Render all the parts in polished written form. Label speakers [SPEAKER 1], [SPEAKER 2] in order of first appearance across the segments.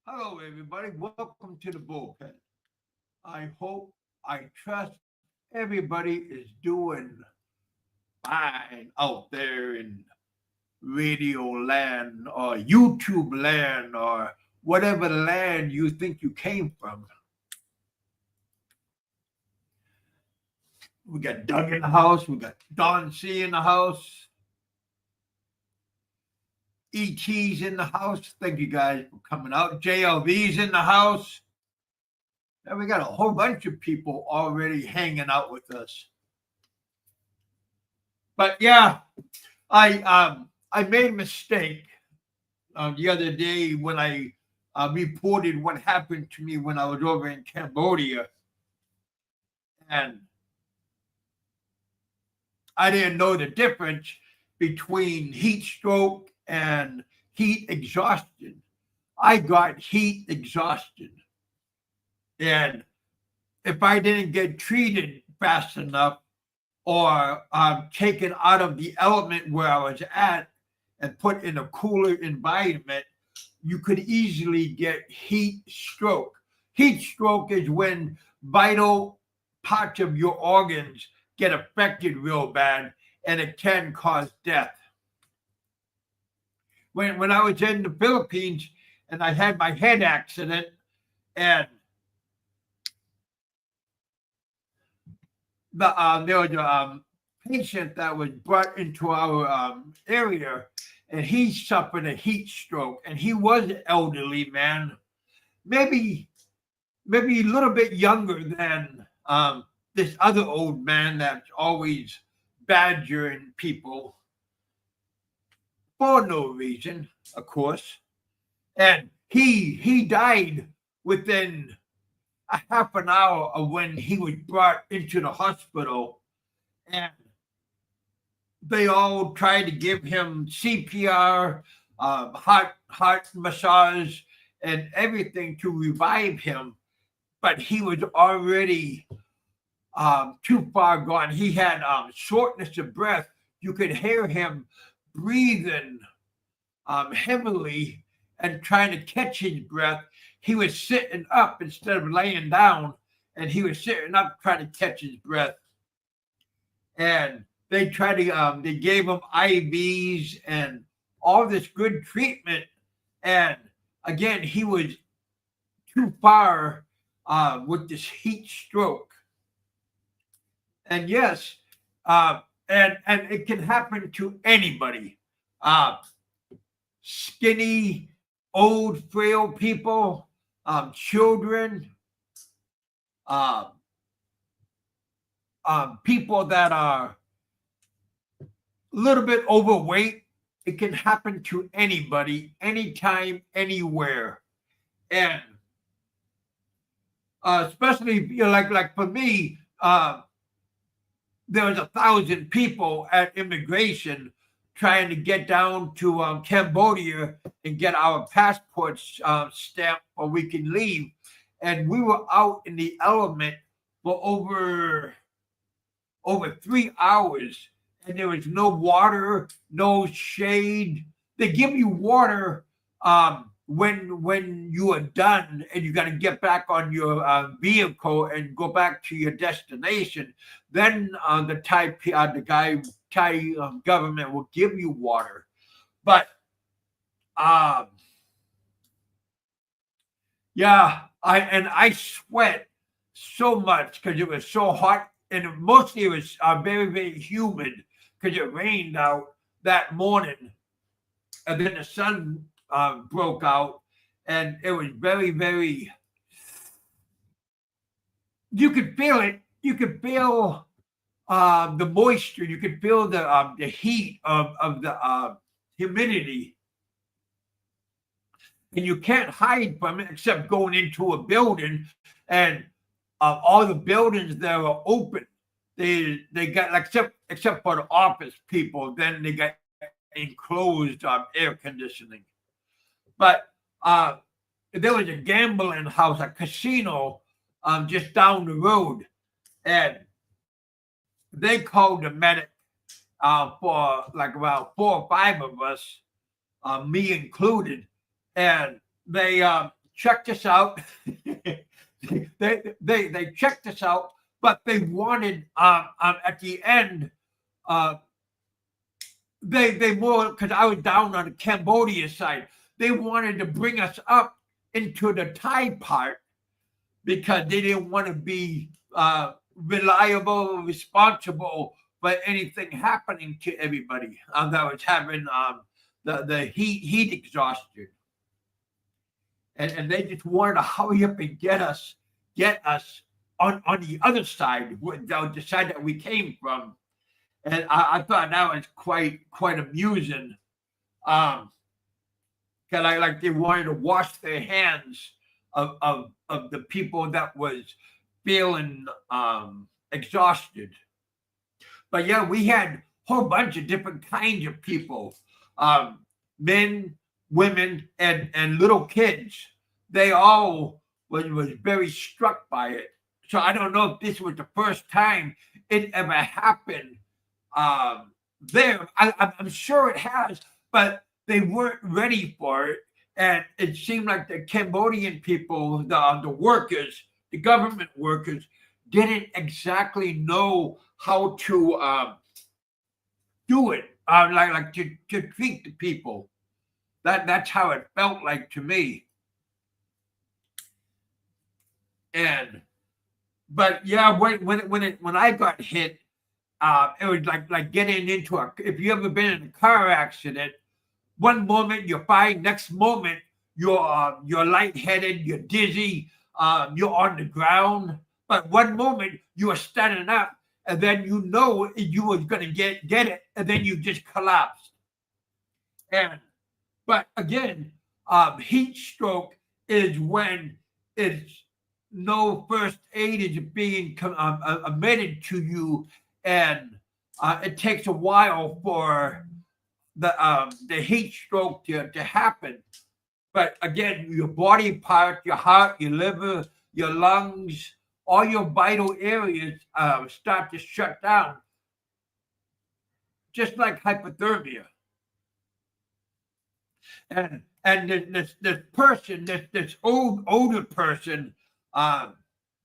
[SPEAKER 1] Hello, everybody. Welcome to the bullpen. I hope, I trust everybody is doing fine out there in radio land or YouTube land or whatever land you think you came from. We got Doug in the house. We got Don C in the house. ET's in the house. Thank you guys for coming out. JLV's in the house. And we got a whole bunch of people already hanging out with us. But yeah, I made a mistake the other day when I reported what happened to me when I was over in Cambodia, and I didn't know the difference between heat stroke and heat exhaustion. I got heat exhaustion, and if I didn't get treated fast enough or taken out of the element where I was at and put in a cooler environment, you could easily get heat stroke. Heat stroke is when vital parts of your organs get affected real bad, and it can cause death. When I was in the Philippines and I had my head accident, and there was a patient that was brought into our area, and he suffered a heat stroke, and he was an elderly man, maybe a little bit younger than this other old man that's always badgering people for no reason, of course. And he died within a half an hour of when he was brought into the hospital, and they all tried to give him CPR, heart massage, and everything to revive him, but he was already too far gone. He had shortness of breath. You could hear him breathing heavily and trying to catch his breath. He was sitting up instead of laying down, and he was sitting up trying to catch his breath. And they tried to, they gave him IVs and all this good treatment. And again, he was too far with this heat stroke. And yes, and it can happen to anybody. Skinny, old, frail people, children, people that are a little bit overweight. It can happen to anybody, anytime, anywhere. And especially, like for me, there was 1,000 people at immigration trying to get down to Cambodia and get our passports stamped or we can leave. And we were out in the element for over 3 hours, and there was no water, no shade. They give you water when you are done and you got to get back on your vehicle and go back to your destination. Then the Thai government will give you water. But yeah, I sweat so much because it was so hot, and mostly it was very, very humid because it rained out that morning, and then the sun broke out, and it was very, very. You could feel it. You could feel the moisture. You could feel the heat of the humidity. And you can't hide from it except going into a building, and all the buildings there are open. They got except for the office people, then they got enclosed air conditioning. But there was a gambling house, a casino, just down the road, and they called the medic for like about 4 or 5 of us, me included. And they checked us out. They checked us out, but they wanted at the end they more, because I was down on the Cambodia side. They wanted to bring us up into the Thai part because they didn't want to be reliable, responsible for anything happening to everybody that was having the heat exhaustion. And they just wanted to hurry up and get us on the other side, the side that we came from. And I thought that was quite amusing. Because like they wanted to wash their hands of the people that was feeling exhausted. But yeah, we had a whole bunch of different kinds of people, men, women, and little kids. They all was very struck by it. So I don't know if this was the first time it ever happened there. I'm sure it has, but they weren't ready for it. And it seemed like the Cambodian people, the workers, the government workers, didn't exactly know how to do it, like to treat the people. That's how it felt like to me. But yeah, when I got hit, it was like getting into if you ever been in a car accident, one moment you're fine, next moment you're lightheaded, you're dizzy, you're on the ground. But one moment you are standing up, and then you know you was gonna get it, and then you just collapsed. But again, heat stroke is when it's no first aid is being admitted to you, and it takes a while for the heat stroke to happen. But again, your body part, your heart, your liver, your lungs, all your vital areas start to shut down, just like hypothermia. And this person, this older person,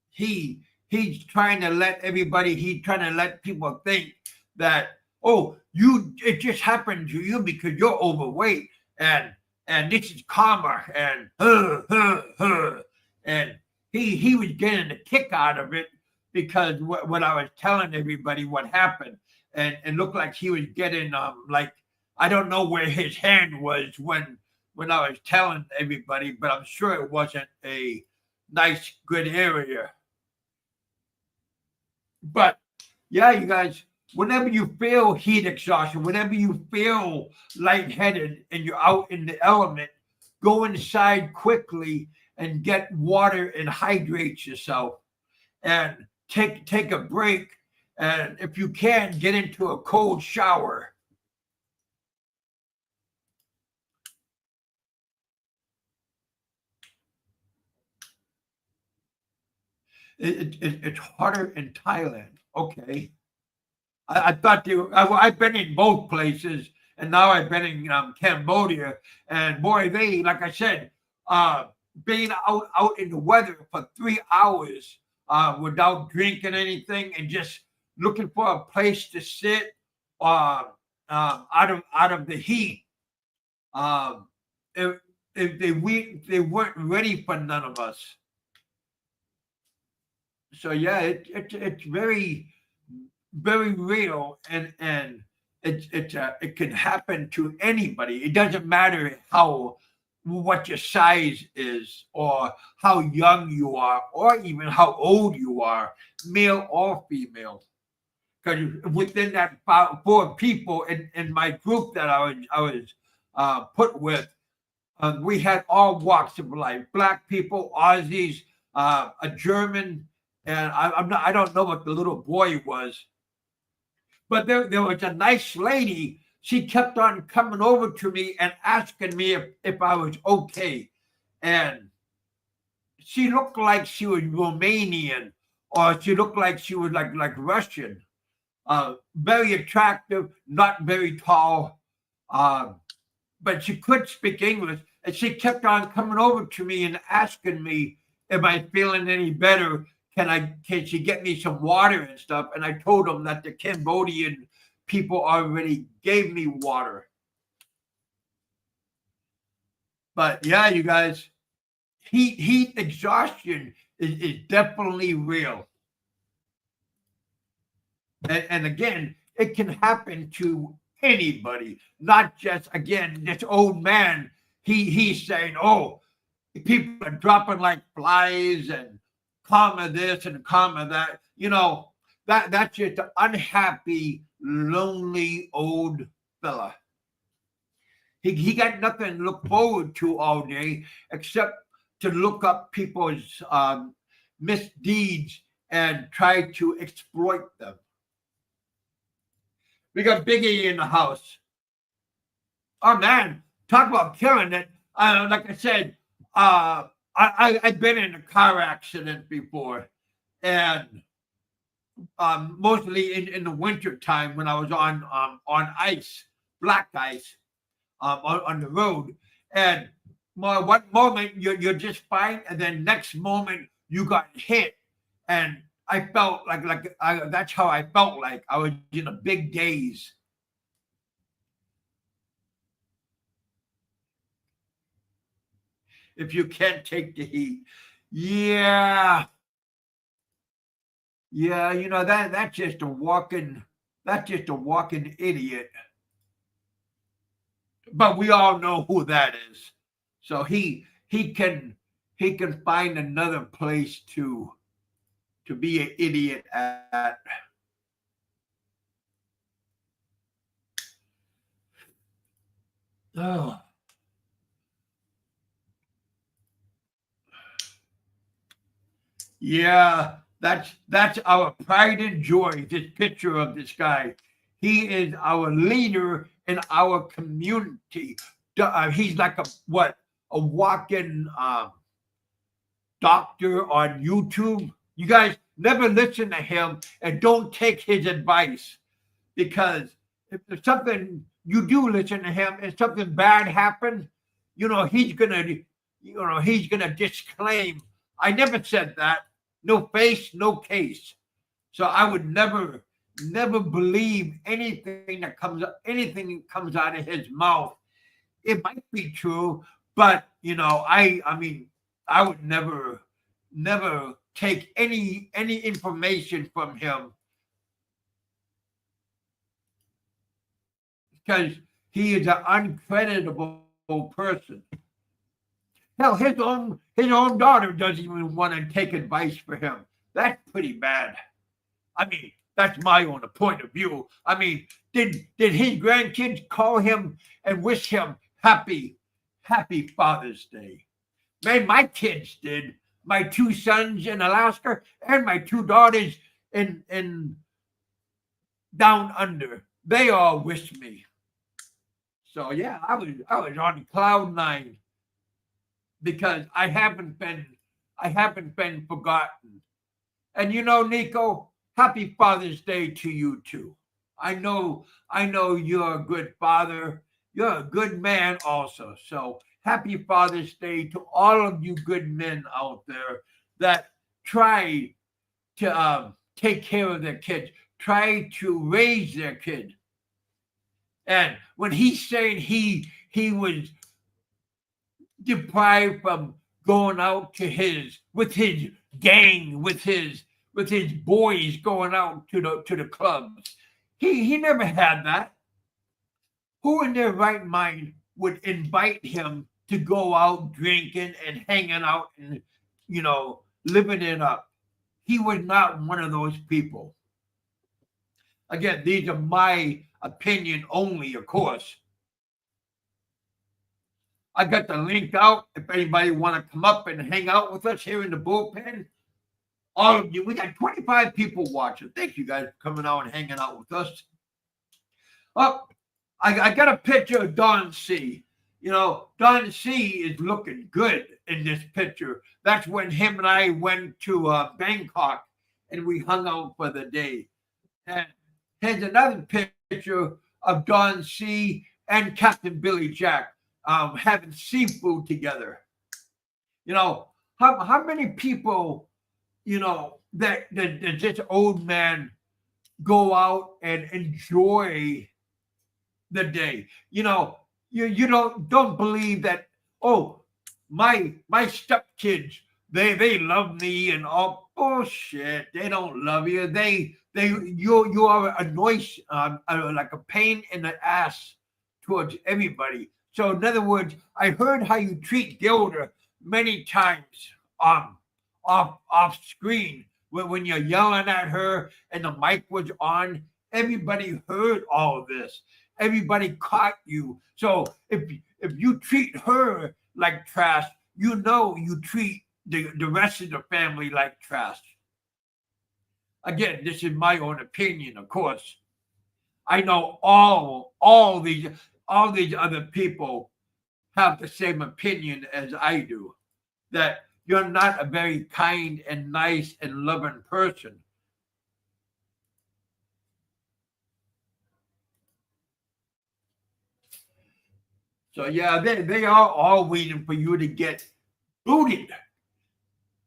[SPEAKER 1] he's trying to let people think that, oh, it just happened to you because you're overweight, and this is karma, and and he was getting a kick out of it because when I was telling everybody what happened, and looked like he was getting like, I don't know where his hand was when I was telling everybody, but I'm sure it wasn't a nice, good area. But yeah, you guys, whenever you feel heat exhaustion, whenever you feel lightheaded and you're out in the element, go inside quickly and get water and hydrate yourself, and take a break. And if you can, get into a cold shower. It's hotter in Thailand. Okay. I thought I've been in both places, and now I've been in Cambodia. And boy, like I said, being out in the weather for 3 hours without drinking anything and just looking for a place to sit out of the heat. If they weren't ready for none of us. So yeah, it's very, very real, and it can happen to anybody. It doesn't matter what your size is, or how young you are, or even how old you are, male or female. Because within that 4 people in my group that I was put with, we had all walks of life: Black people, Aussies, a German, and I don't know what the little boy was, but there was a nice lady. She kept on coming over to me and asking me if I was okay, and she looked like she was Romanian, or she looked like she was like Russian. Very attractive, not very tall, but she could speak English. And she kept on coming over to me and asking me, am I feeling any better? Can she get me some water and stuff? And I told them that the Cambodian people already gave me water. But yeah, you guys, heat exhaustion is definitely real. And again, it can happen to anybody, not just, again, this old man. He's saying, oh, people are dropping like flies and comma this and comma that. That's just an unhappy, lonely old fella. He got nothing to look forward to all day except to look up people's misdeeds and try to exploit them. We got Biggie in the house. Oh man, talk about killing it. Like I said, I've been in a car accident before, and mostly in the winter time when I was on ice, black ice, on the road. And one moment you're just fine, and then next moment you got hit, and I felt that's how I felt like. I was in a big daze. If you can't take the heat, yeah, that's just a walking idiot. But we all know who that is. So he can find another place to be an idiot at. Oh. Yeah, that's our pride and joy, this picture of this guy. He is our leader in our community. He's like a walking doctor on YouTube. You guys never listen to him and don't take his advice, because if there's something you do listen to him and something bad happens, he's gonna disclaim, I never said that. No face, no case. So I would never believe anything that comes out of his mouth. It might be true, but I would never take any information from him, because he is an uncreditable person. Hell, his own daughter doesn't even want to take advice for him. That's pretty bad. I mean, that's my own point of view. I mean, did his grandkids call him and wish him happy Father's Day? Man, my kids did. My 2 sons in Alaska and my 2 daughters in down under. They all wished me. So yeah, I was on cloud 9. Because I haven't been forgotten. And Nico, happy Father's Day to you too. I know you're a good father. You're a good man also. So happy Father's Day to all of you good men out there that try to take care of their kids, try to raise their kid. And when he's saying he was deprived from going out with his gang, with his boys going out to the clubs. He never had that. Who in their right mind would invite him to go out drinking and hanging out and living it up? He was not one of those people. Again, these are my opinion only, of course. I got the link out. If anybody want to come up and hang out with us here in the bullpen, all of you, we got 25 people watching. Thank you guys for coming out and hanging out with us. Oh, I got a picture of Don C. Don C is looking good in this picture. That's when him and I went to Bangkok and we hung out for the day. And here's another picture of Don C. and Captain Billy Jack. having seafood together. You know, how many people, that this old man go out and enjoy the day. You don't believe that, oh, my stepkids, they love me and all bullshit. They don't love you. You are a noise, like a pain in the ass towards everybody. So in other words, I heard how you treat Gilda many times um off screen when you're yelling at her and the mic was on. Everybody heard all of this. Everybody caught you. So if you treat her like trash, you treat the rest of the family like trash. Again, this is my own opinion, of course. I know all these other people have the same opinion as I do, that you're not a very kind and nice and loving person. So yeah, they are all waiting for you to get booted.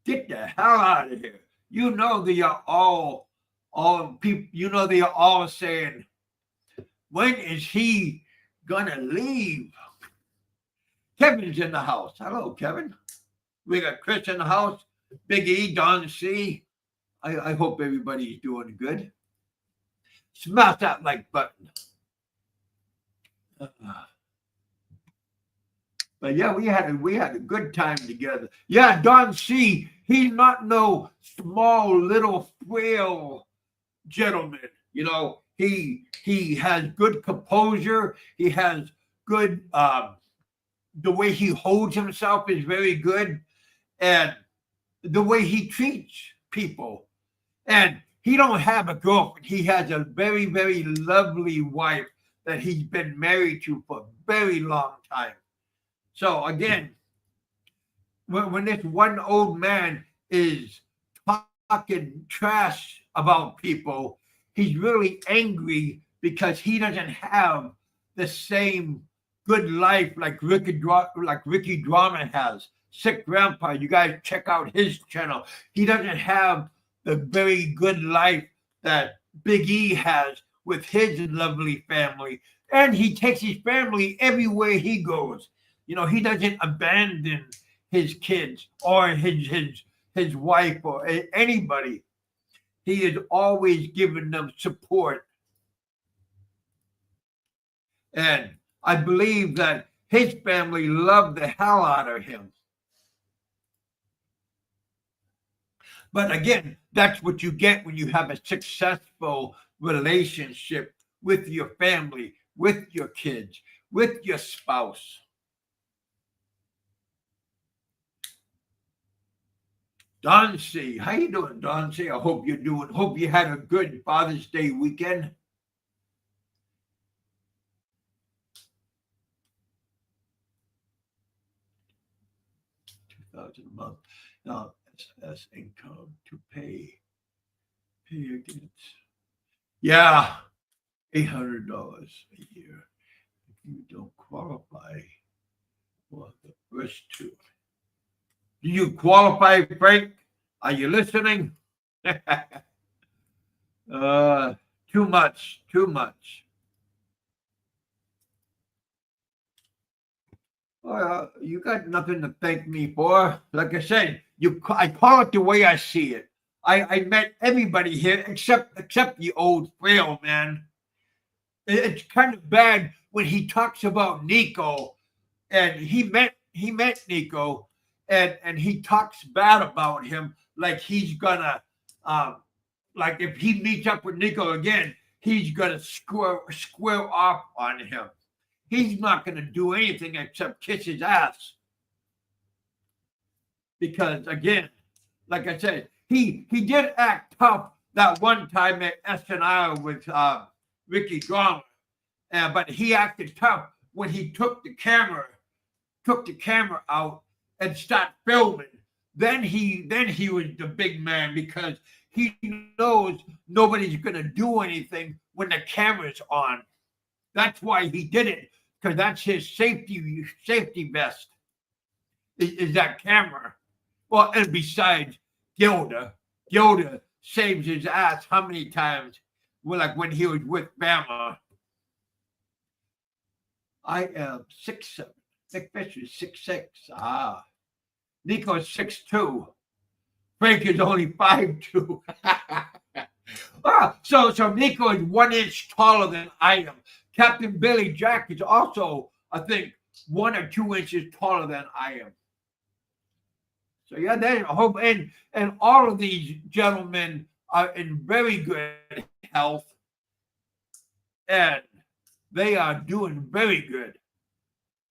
[SPEAKER 1] Get the hell out of here. They are all people. They are all saying, when is he gonna leave? Kevin's in the house. Hello, Kevin. We got Chris in the house. Big E, Don C. I hope everybody's doing good. Smash that like button. But yeah, we had a good time together. Yeah, Don C. He's not no small little frail gentleman. He has good composure. He has good. The way he holds himself is very good, and the way he treats people. And he don't have a girlfriend. He has a very, very lovely wife that he's been married to for a very long time. So again, when this one old man is talking trash about people, he's really angry because he doesn't have the same good life like Ricky Drama has. Sick Grandpa, you guys check out his channel. He doesn't have the very good life that Big E has with his lovely family. And he takes his family everywhere he goes. He doesn't abandon his kids or his wife or anybody. He is always giving them support. And I believe that his family loved the hell out of him. But again, that's what you get when you have a successful relationship with your family, with your kids, with your spouse. Don C, how you doing, Don C? I hope you had a good Father's Day weekend. $2,000 a month. Now, SS income to pay against. Yeah, $800 a year. If you don't qualify for the first two. Do you qualify, Frank? Are you listening? Too much. You got nothing to thank me for. Like I said, I call it the way I see it. I met everybody here except the old frail man. It's kind of bad when he talks about Nico, and he met Nico, and he talks bad about him like he's gonna like if he meets up with Nico again, he's gonna square off on him. He's not gonna do anything except kiss his ass. Because again, like I said, he did act tough that one time at SNL with Ricky Drama, but he acted tough when he took the camera out and started filming. Then he was the big man because he knows nobody's gonna do anything when the camera's on. That's why he did it, because that's his safety vest is that camera. Well, and besides Gilda saves his ass how many times? Well, like when he was with Bama. I am 6'7". Nick Fisher is 6'6". Nico's 6'2". Frank is only 5'2". So Nico is 1 inch taller than I am. Captain Billy Jack is also, I think, 1 or 2 inches taller than I am. So yeah, I hope, and all of these gentlemen are in very good health, and they are doing very good.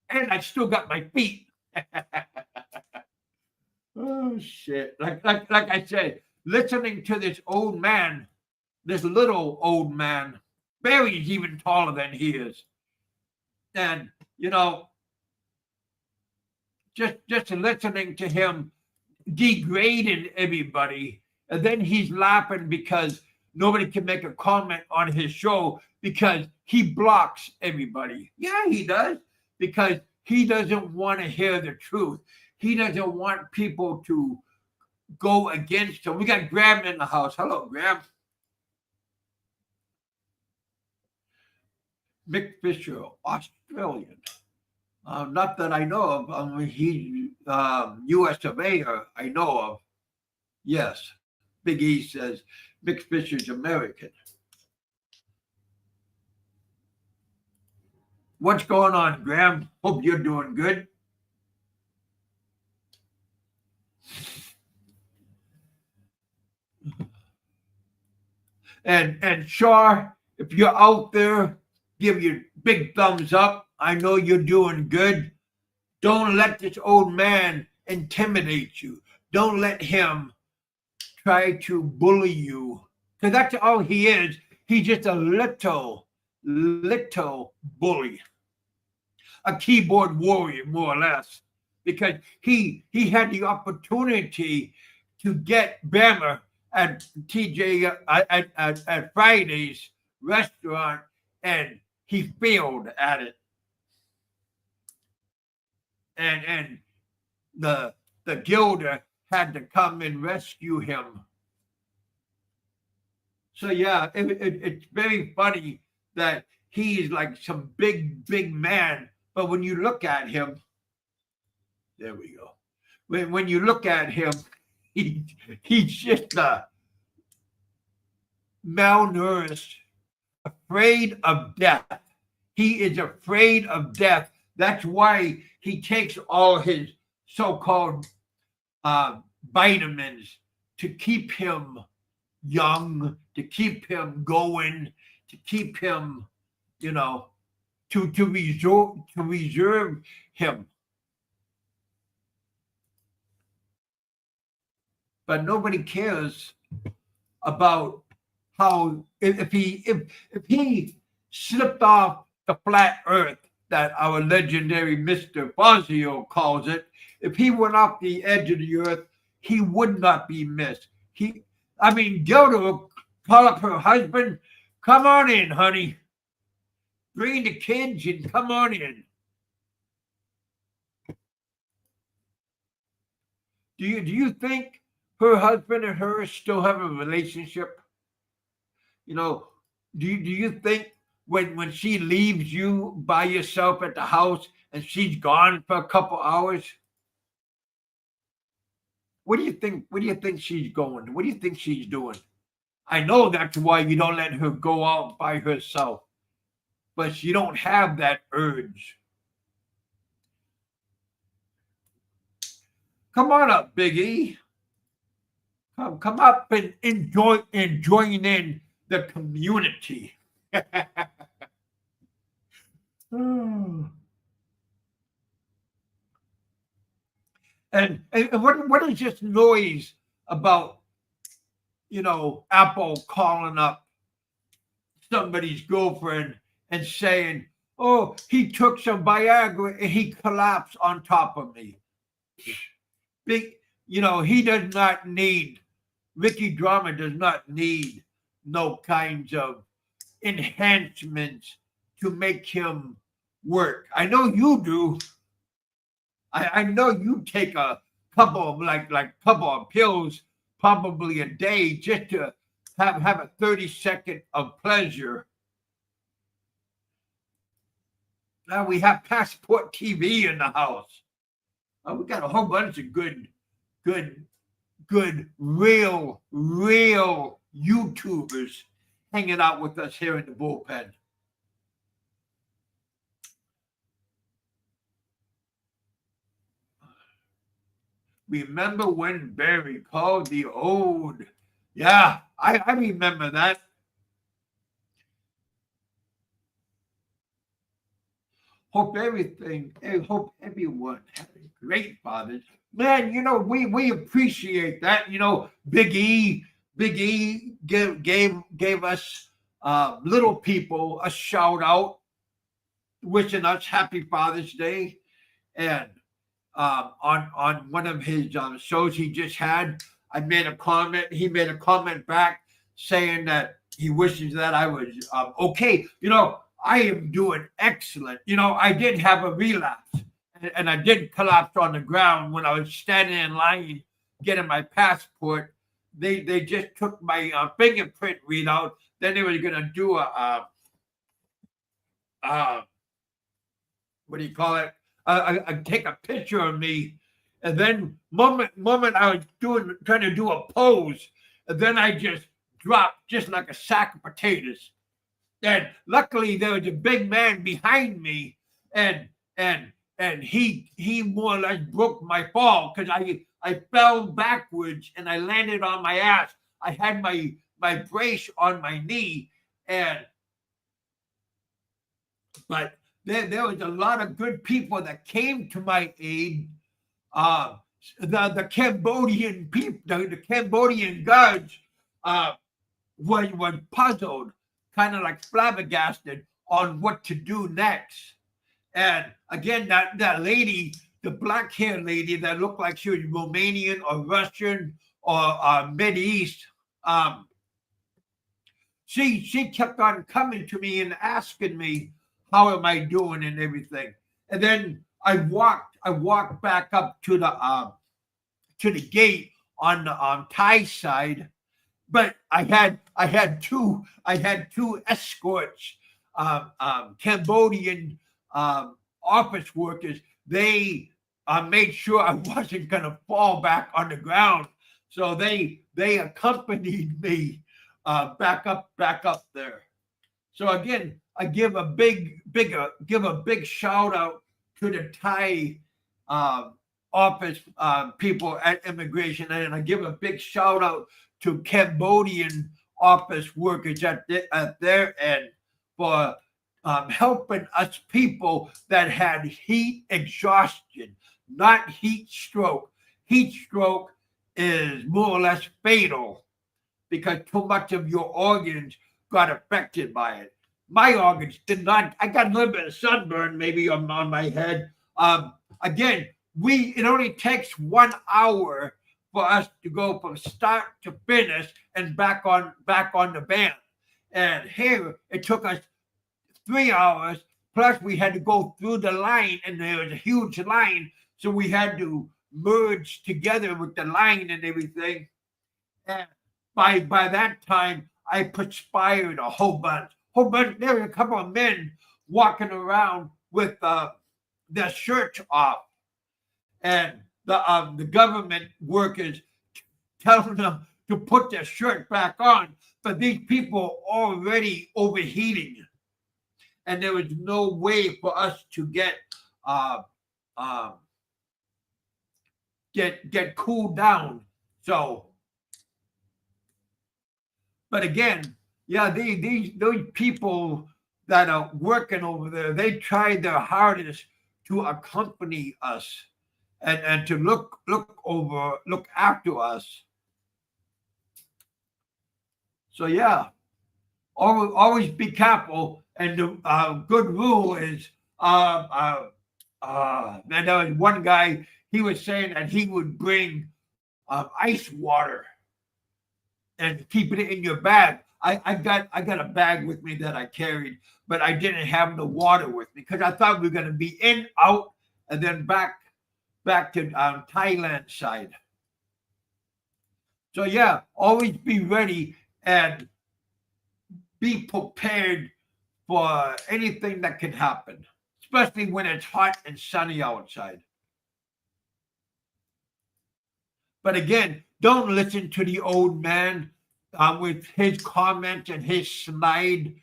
[SPEAKER 1] And I still got my feet. Oh shit! Like I said, listening to this old man, this little old man, Barry's even taller than he is, and just listening to him degrading everybody, and then he's laughing because nobody can make a comment on his show because he blocks everybody. Yeah, he does, because he doesn't want to hear the truth. He doesn't want people to go against him. We got Graham in the house. Hello, Graham. Mick Fisher, Australian. Not that I know of. He's U.S. of A. I know of. Yes. Big E says Mick Fisher's American. What's going on, Graham? Hope you're doing good. And Shaw, if you're out there, give you big thumbs up. I know you're doing good. Don't let this old man intimidate you. Don't let him try to bully you, because that's all he is. He's just a little bully, a keyboard warrior, more or less, because he had the opportunity to get Bama at TJ at Friday's restaurant, and he failed at it. And the Gilda had to come and rescue him. So yeah, it's very funny that he's like some big man, but when you look at him, there we go. When you look at him, he's just malnourished, afraid of death. He is afraid of death. That's why he takes all his so-called vitamins to keep him young, to keep him going, to keep him, to reserve him. But nobody cares about how if he slipped off the flat earth that our legendary Mr. Fazio calls it. If he went off the edge of the earth, he would not be missed. Gilda will call up her husband. Come on in, honey. Bring the kids and come on in. Do you think her husband and her still have a relationship? Do you think when she leaves you by yourself at the house and she's gone for a couple hours, what do you think she's going? What do you think she's doing? I know that's why you don't let her go out by herself, but she don't have that urge. Come on up, Big E. Come up and join in the community. And what is this noise about, Apple calling up somebody's girlfriend and saying, oh, he took some Viagra and he collapsed on top of me. He does not need, Ricky Drama does not need no kinds of enhancements to make him work. I know you do. I know you take a couple of couple of pills probably a day just to have a 30-second of pleasure. Now we have Passport TV in the house. We got a whole bunch of good, real YouTubers hanging out with us here in the bullpen. Remember when Barry called the old? Yeah, I remember that. Hope everyone had a great Father's. Man, we appreciate that. Big E gave us little people a shout out, wishing us happy Father's Day, and on one of his shows he just had, I made a comment. He made a comment back saying that he wishes that I was okay. I am doing excellent. I did have a relapse, and I did collapse on the ground when I was standing in line getting my passport. They just took my fingerprint readout. Then they were going to do a what do you call it? I take a picture of me, and then moment I was trying to do a pose, and then I just dropped just like a sack of potatoes. And luckily there was a big man behind me, and he more or less broke my fall because I fell backwards and I landed on my ass. I had my brace on my knee, but there was a lot of good people that came to my aid. The Cambodian people, the Cambodian guards, were puzzled, kind of like flabbergasted on what to do next. And again, that lady, the black hair lady that looked like she was Romanian or Russian or Mid East, she kept on coming to me and asking me, how am I doing and everything. And then I walked back up to the gate on the Thai side, but I had two escorts, Cambodian office workers. They made sure I wasn't gonna fall back on the ground, so they accompanied me back up there. So again, I give a big shout out to the Thai office people at immigration, and I give a big shout out to Cambodian office workers at their end for helping us people that had heat exhaustion, not heat stroke. Heat stroke is more or less fatal because too much of your organs got affected by it. My organs did not. I got a little bit of sunburn maybe on my head. Again, it only takes 1 hour for us to go from start to finish and back on the van. And here it took us 3 hours. Plus we had to go through the line, and there was a huge line, so we had to merge together with the line and everything. And by that time, I perspired a whole bunch. There were a couple of men walking around with their shirts off, and the government workers telling them to put their shirt back on, but these people already overheating, and there was no way for us to get cooled down. So, but again, yeah, those people that are working over there, they tried their hardest to accompany us and to look after us. So yeah, always be careful. And the good rule is, man, there was one guy, he was saying that he would bring ice water. and keeping it in your bag. I got a bag with me that I carried, but I didn't have the water with me because I thought we were gonna be in, out, and then back to Thailand side. So yeah, always be ready and be prepared for anything that can happen, especially when it's hot and sunny outside. But again, don't listen to the old man with his comments and his snide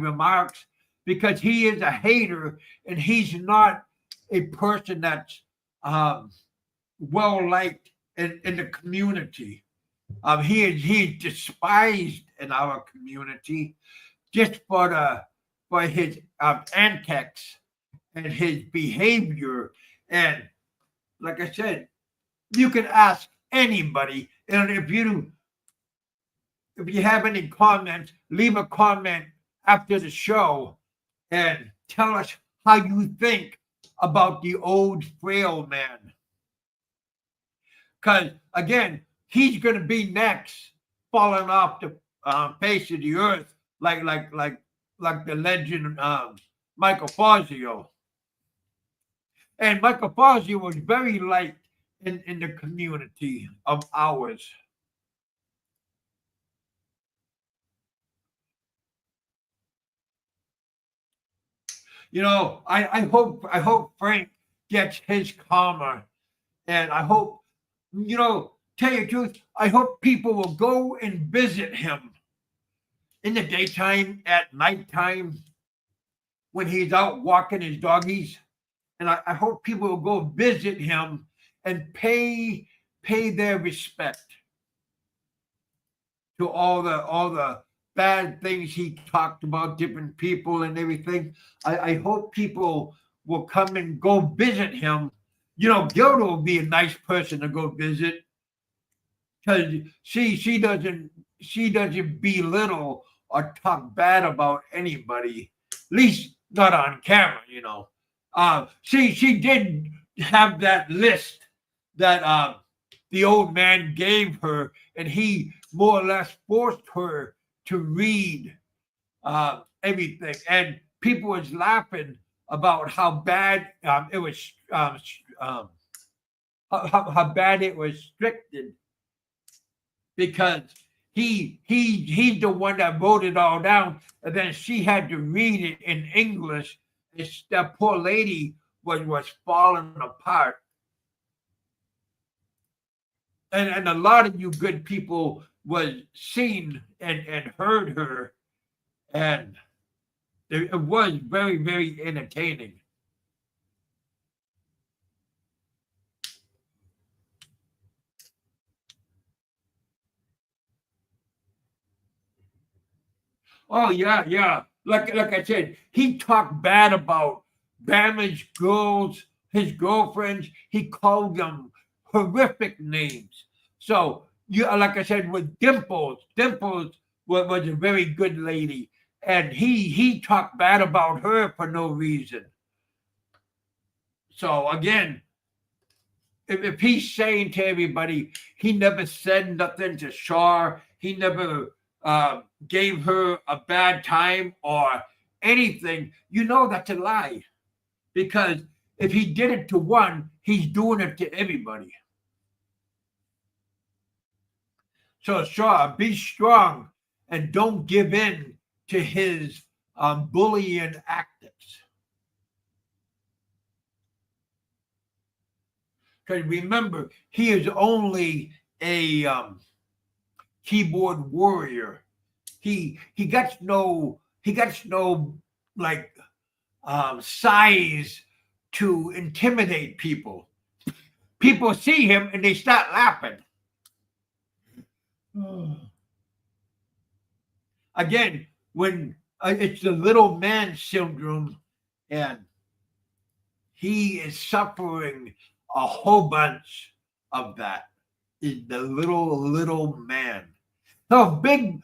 [SPEAKER 1] remarks because he is a hater and he's not a person that's um, well liked in the community. He is despised in our community just for his antics and his behavior. And like I said, you can ask anybody, and if you have any comments, leave a comment after the show and tell us how you think about the old frail man. Because again, he's going to be next, falling off the face of the earth, like the legend Michael Fazio. And Michael Fazio was very liked in the community of ours. I hope Frank gets his karma, and I hope tell you the truth, I hope people will go and visit him in the daytime, at nighttime, when he's out walking his doggies, and I hope people will go visit him and pay their respect to all the bad things he talked about different people and everything. I hope people will come and go visit him. Gilda will be a nice person to go visit because she doesn't belittle or talk bad about anybody, at least not on camera. She did have that list that the old man gave her, and he more or less forced her to read everything, and people was laughing about how bad it was, how bad it was restricted because he's the one that wrote it all down, and then she had to read it in English. That poor lady was falling apart. And a lot of you good people was seen and heard her, and it was very, very entertaining. Oh yeah, yeah. Like I said, he talked bad about Bama's girls, his girlfriends. He called them horrific names. So like I said, with Dimples was a very good lady, and he talked bad about her for no reason. So again, if he's saying to everybody he never said nothing to Shar, he never gave her a bad time or anything, that's a lie. Because if he did it to one, he's doing it to everybody. So Shar, be strong and don't give in to his bullying tactics. Because remember, he is only a keyboard warrior. He gets no like size to intimidate people. People see him and they start laughing. Again, when it's the little man syndrome, and he is suffering a whole bunch of that. Is the little man. So big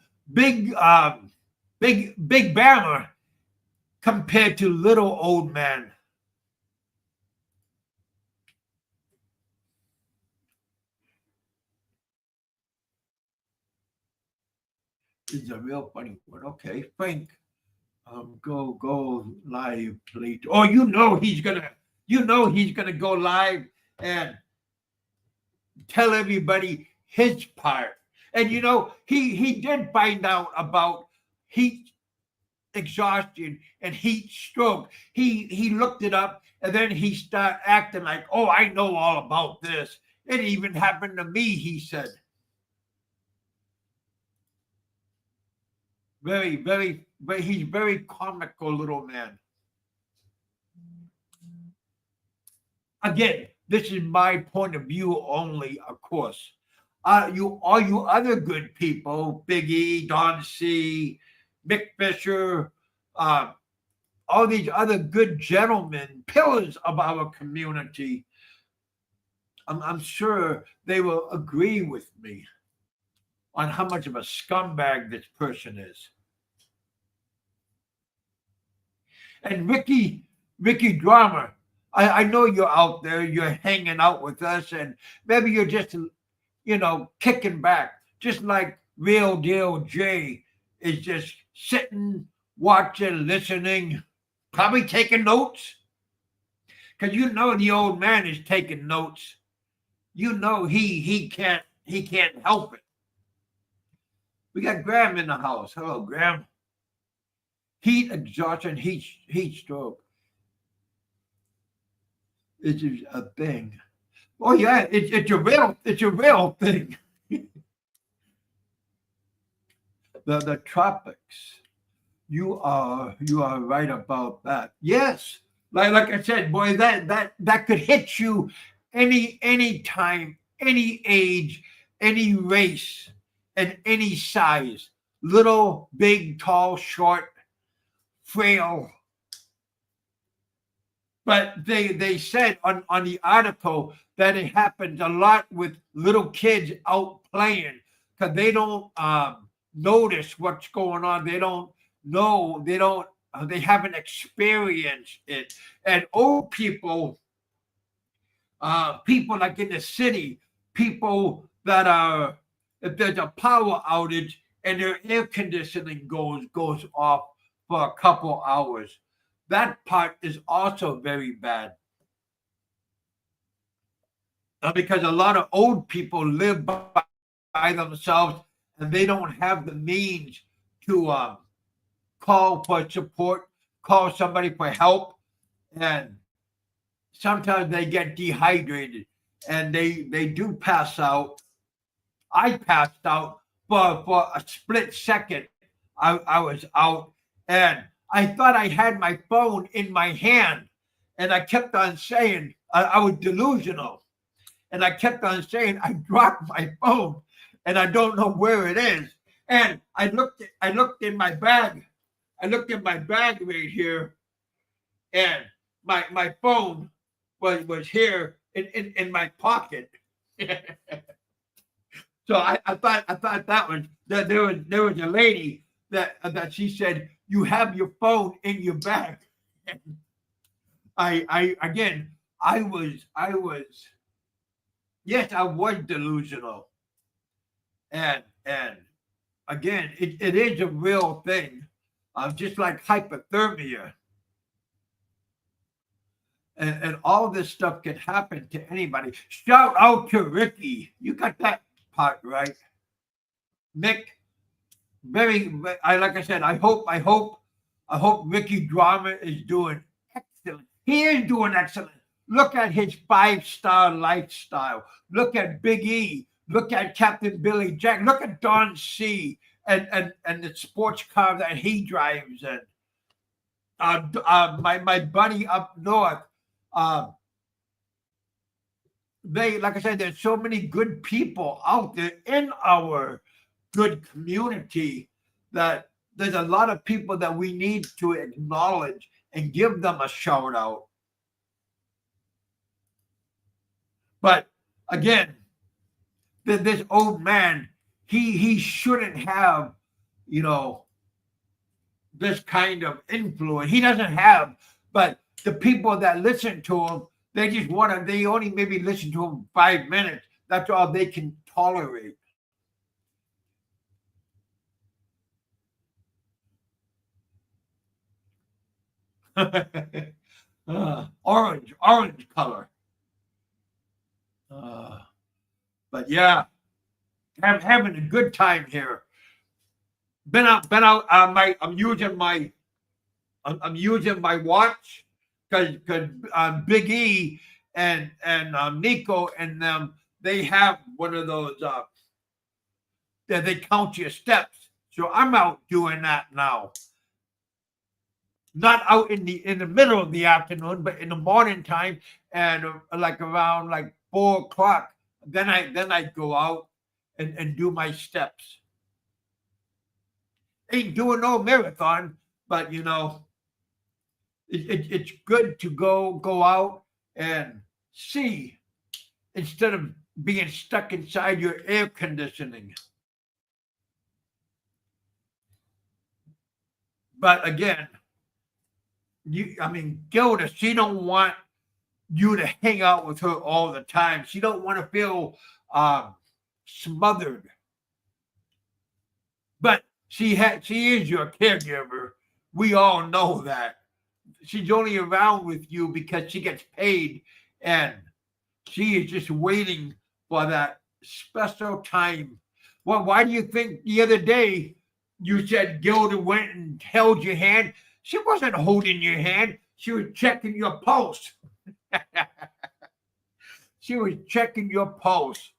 [SPEAKER 1] Bama compared to little old man. is a real funny one. Okay, Frank, go live, please. Oh, you know he's gonna go live and tell everybody his part. And he did find out about heat exhaustion and heat stroke. He looked it up and then he started acting like, oh, I know all about this. It even happened to me, he said. He's very comical little man. Again, this is my point of view only, of course. All you other good people, Big E, Don C, Mick Fisher, all these other good gentlemen, pillars of our community, I'm sure they will agree with me on how much of a scumbag this person is. And Ricky Drama, I know you're out there, you're hanging out with us, and maybe you're just, kicking back, just like Real Deal Jay is just sitting, watching, listening, probably taking notes. Because the old man is taking notes. He can't help it. We got Graham in the house. Hello, Graham. Heat exhaustion, heat stroke. It is a thing. Oh yeah, it's a real thing. The tropics. You are right about that. Yes. Like I said, boy, that could hit you any time, any age, any race, and any size. Little, big, tall, short, frail. But they said on the article that it happens a lot with little kids out playing because they don't notice what's going on. They don't know. They haven't experienced it. And old people, people like in the city, people that are, if there's a power outage and their air conditioning goes off for a couple hours, that part is also very bad. Because a lot of old people live by themselves and they don't have the means to call for support, call somebody for help, and sometimes they get dehydrated and they do pass out. I passed out for a split second. I was out and I thought I had my phone in my hand, and I kept on saying I was delusional, and I kept on saying I dropped my phone, and I don't know where it is. And I looked in my bag. I looked in my bag right here, and my phone was here in my pocket. So I thought that there was a lady that she said, you have your phone in your bag. I was delusional. And again, it is a real thing. Just like hypothermia. And all this stuff can happen to anybody. Shout out to Ricky. You got that part right. Mick, like I said, I hope Ricky Drama is doing excellent. He is doing excellent. Look at his 5-star lifestyle. Look at Big E. Look at Captain Billy Jack. Look at Don C. And the sports car that he drives. And my buddy up north. Like I said, there's so many good people out there in our good community that there's a lot of people that we need to acknowledge and give them a shout out. But again, this old man, he shouldn't have, this kind of influence. He doesn't have, but the people that listen to him, they only maybe listen to him 5 minutes. That's all they can tolerate. Orange color. But yeah, having a good time here. Been out. I'm using my watch because Big E and Nico and them, they have one of those that they count your steps. So I'm out doing that now. Not out in the middle of the afternoon, but in the morning time, and like around like 4 o'clock. Then I go out and do my steps. Ain't doing no marathon, but it's good to go out and see instead of being stuck inside your air conditioning. But again, Gilda, she don't want you to hang out with her all the time. She don't want to feel smothered. But she is your caregiver. We all know that. She's only around with you because she gets paid, and she is just waiting for that special time. Well, why do you think the other day you said Gilda went and held your hand? She wasn't holding your hand. She was checking your pulse. She was checking your pulse.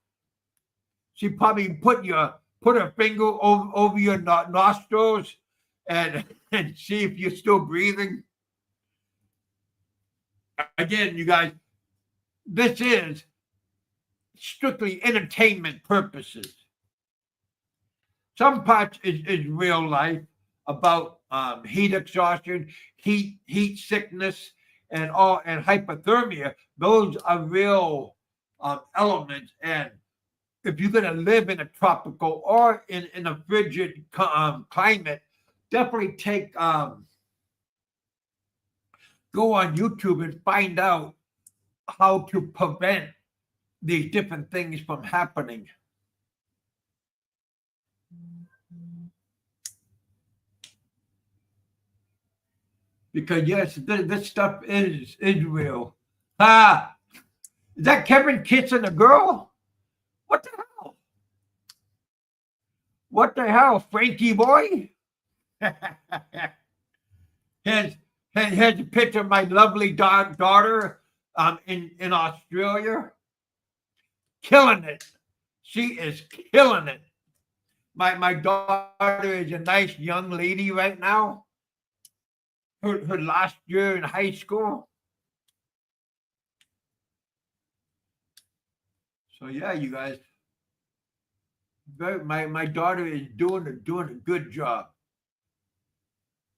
[SPEAKER 1] She probably put her finger over your nostrils and see if you're still breathing. Again, you guys, this is strictly entertainment purposes. Some parts is real life about heat exhaustion, heat sickness, and hypothermia. Those are real elements. And if you're going to live in a tropical or in a frigid climate, definitely go on YouTube and find out how to prevent these different things from happening. Because yes, this stuff is real. Is that Kevin kissing a girl? What the hell? What the hell, Frankie boy? Here's a picture of my lovely daughter in Australia. Killing it. She is killing it. My daughter is a nice young lady right now. Her last year in high school. So yeah, you guys. My daughter is doing a good job.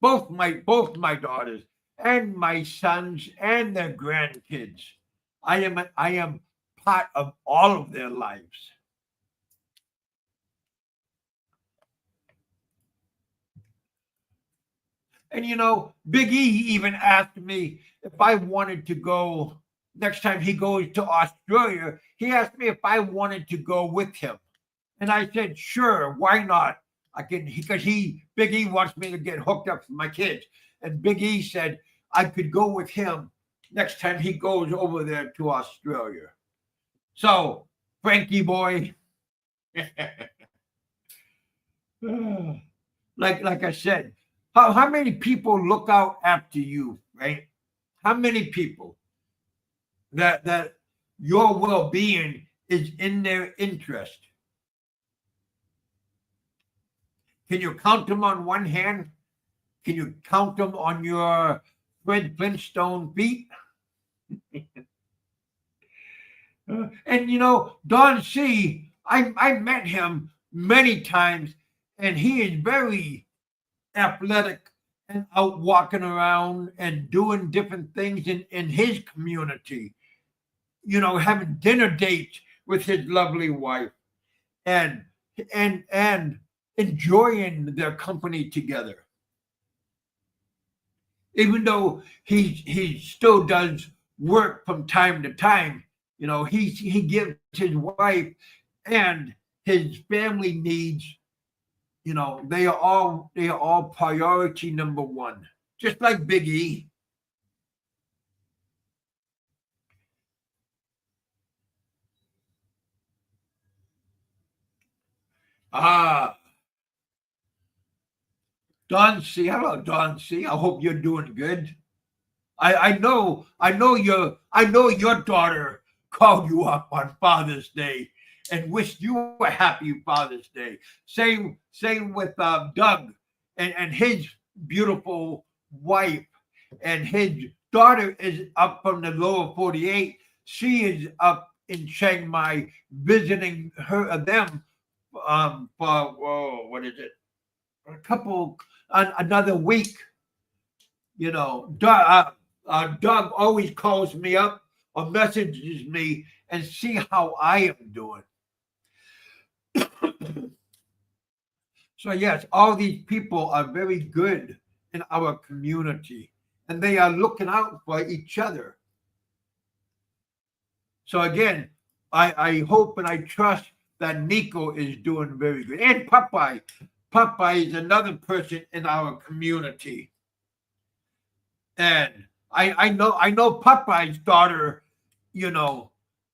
[SPEAKER 1] Both my daughters and my sons and their grandkids. I am part of all of their lives. And Big E even asked me if I wanted to go next time he goes to Australia. He asked me if I wanted to go with him. And I said, sure, why not? Because Big E wants me to get hooked up with my kids. And Big E said I could go with him next time he goes over there to Australia. So, Frankie boy, like I said, how many people look out after you, right? How many people that your well-being is in their interest? Can you count them on one hand? Can you count them on your Fred Flintstone feet? And Don C., I met him many times, and he is very athletic and out walking around and doing different things in his community. Having dinner dates with his lovely wife and enjoying their company together. Even though he still does work from time to time, he gives his wife and his family needs. They are all priority number one. Just like Big E. Ah, Don C. Hello, Don C. I hope you're doing good. I know your daughter called you up on Father's Day and wished you a happy Father's Day. Same with Doug and his beautiful wife, and his daughter is up from the lower 48. She is up in Chiang Mai visiting them for what is it? A couple another week. Doug always calls me up or messages me and see how I am doing. So yes, all these people are very good in our community, and they are looking out for each other. So again, I hope and I trust that Nico is doing very good. And Popeye. Popeye is another person in our community. And I know Popeye's daughter,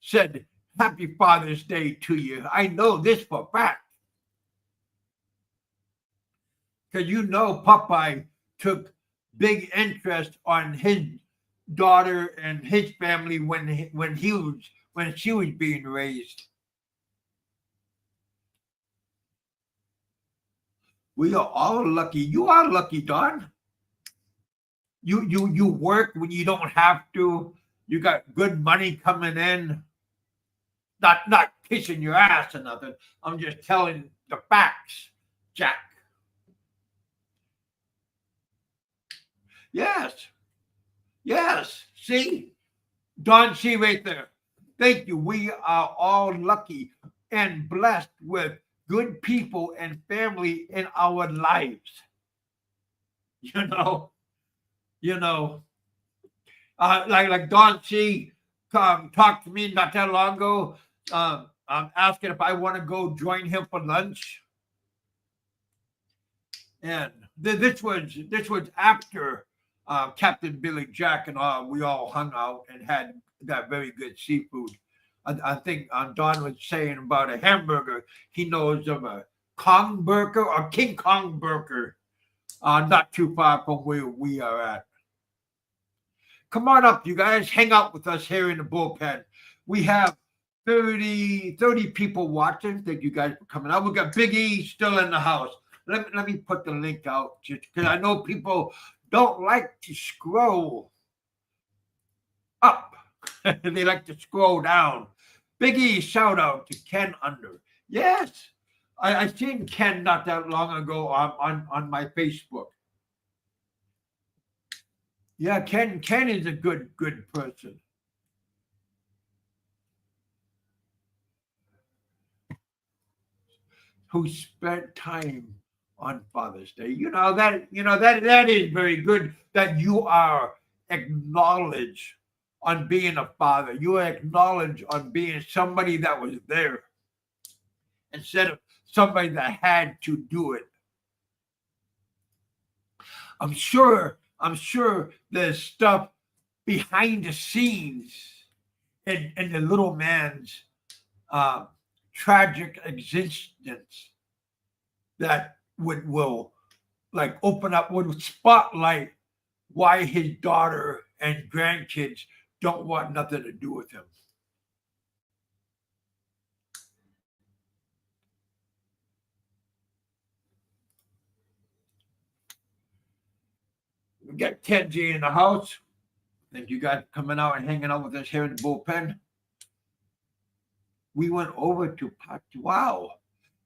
[SPEAKER 1] said Happy Father's Day to you. I know this for a fact. Because Popeye took big interest on his daughter and his family when she was being raised. We are all lucky. You are lucky, Don. You work when you don't have to. You got good money coming in. Not kissing your ass or nothing. I'm just telling the facts, Jack. Yes. See, Don C right there. Thank you. We are all lucky and blessed with good people and family in our lives. You know, you know, like Don C talked to me not that long ago. I'm asking if I want to go join him for lunch, and this was after Captain Billy Jack and we all hung out and had that very good seafood. I think Don was saying about a hamburger. He knows of a Kong burger or King Kong burger, not too far from where we are at. Come on up, you guys. Hang out with us here in the bullpen. We have 30 people watching. Thank you guys for coming out. We got Big E still in the house. Let me put the link out just because I know people don't like to scroll up. They like to scroll down. Big E, shout out to Ken Under. Yes, I seen Ken not that long ago on my Facebook. Yeah, Ken is a good person. Who spent time on Father's Day. That is very good that you are acknowledged on being a father. You are acknowledged on being somebody that was there instead of somebody that had to do it. I'm sure there's stuff behind the scenes in the little man's tragic existence that will like open up, would spotlight why his daughter and grandkids don't want nothing to do with him. We got Kenji in the house. Thank you guys coming out and hanging out with us here in the bullpen. We went over to Wow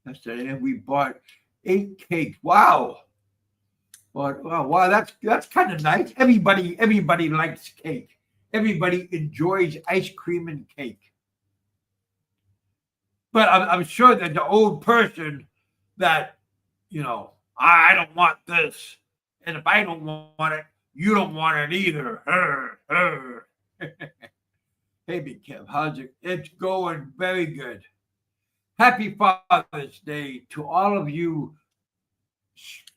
[SPEAKER 1] yesterday and we bought 8 cakes. Wow. But wow, that's kind of nice. Everybody likes cake. Everybody enjoys ice cream and cake. But I'm sure that the old person that, I don't want this. And if I don't want it, you don't want it either. Hey, BigKevin, how's it? It's going very good. Happy Father's Day to all of you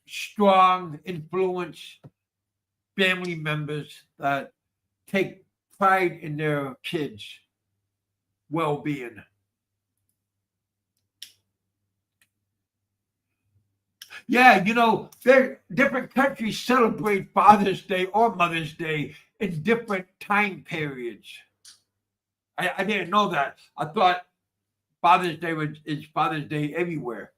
[SPEAKER 1] strong influence family members that take pride in their kids' well-being. Yeah, different countries celebrate Father's Day or Mother's Day in different time periods. I didn't know that. I thought Father's Day is Father's Day everywhere.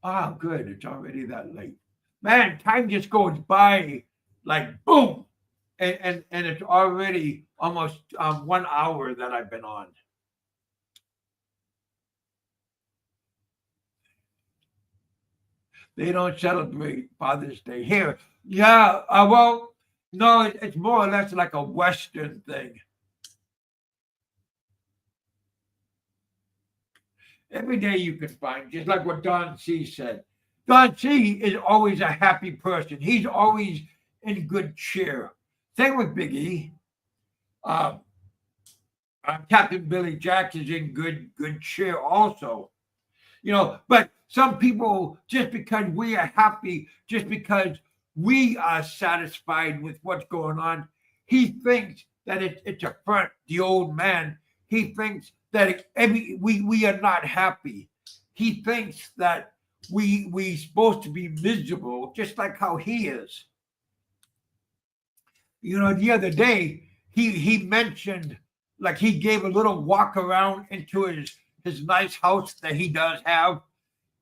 [SPEAKER 1] Ah, good. It's already that late. Man, time just goes by like boom. And it's already almost 1 hour that I've been on. They don't celebrate Father's Day here. Yeah, well, no, it's more or less like a Western thing. Every day you can find, just like what Don C said. Don C is always a happy person. He's always in good cheer. Same with Big E. Uh, Captain Billy Jack is in good cheer also. But some people, just because we are happy, just because we are satisfied with what's going on, he thinks that it's a front. The old man, he thinks that we are not happy. He thinks that we supposed to be miserable, just like how he is. The other day he mentioned, like, he gave a little walk around into his nice house that he does have,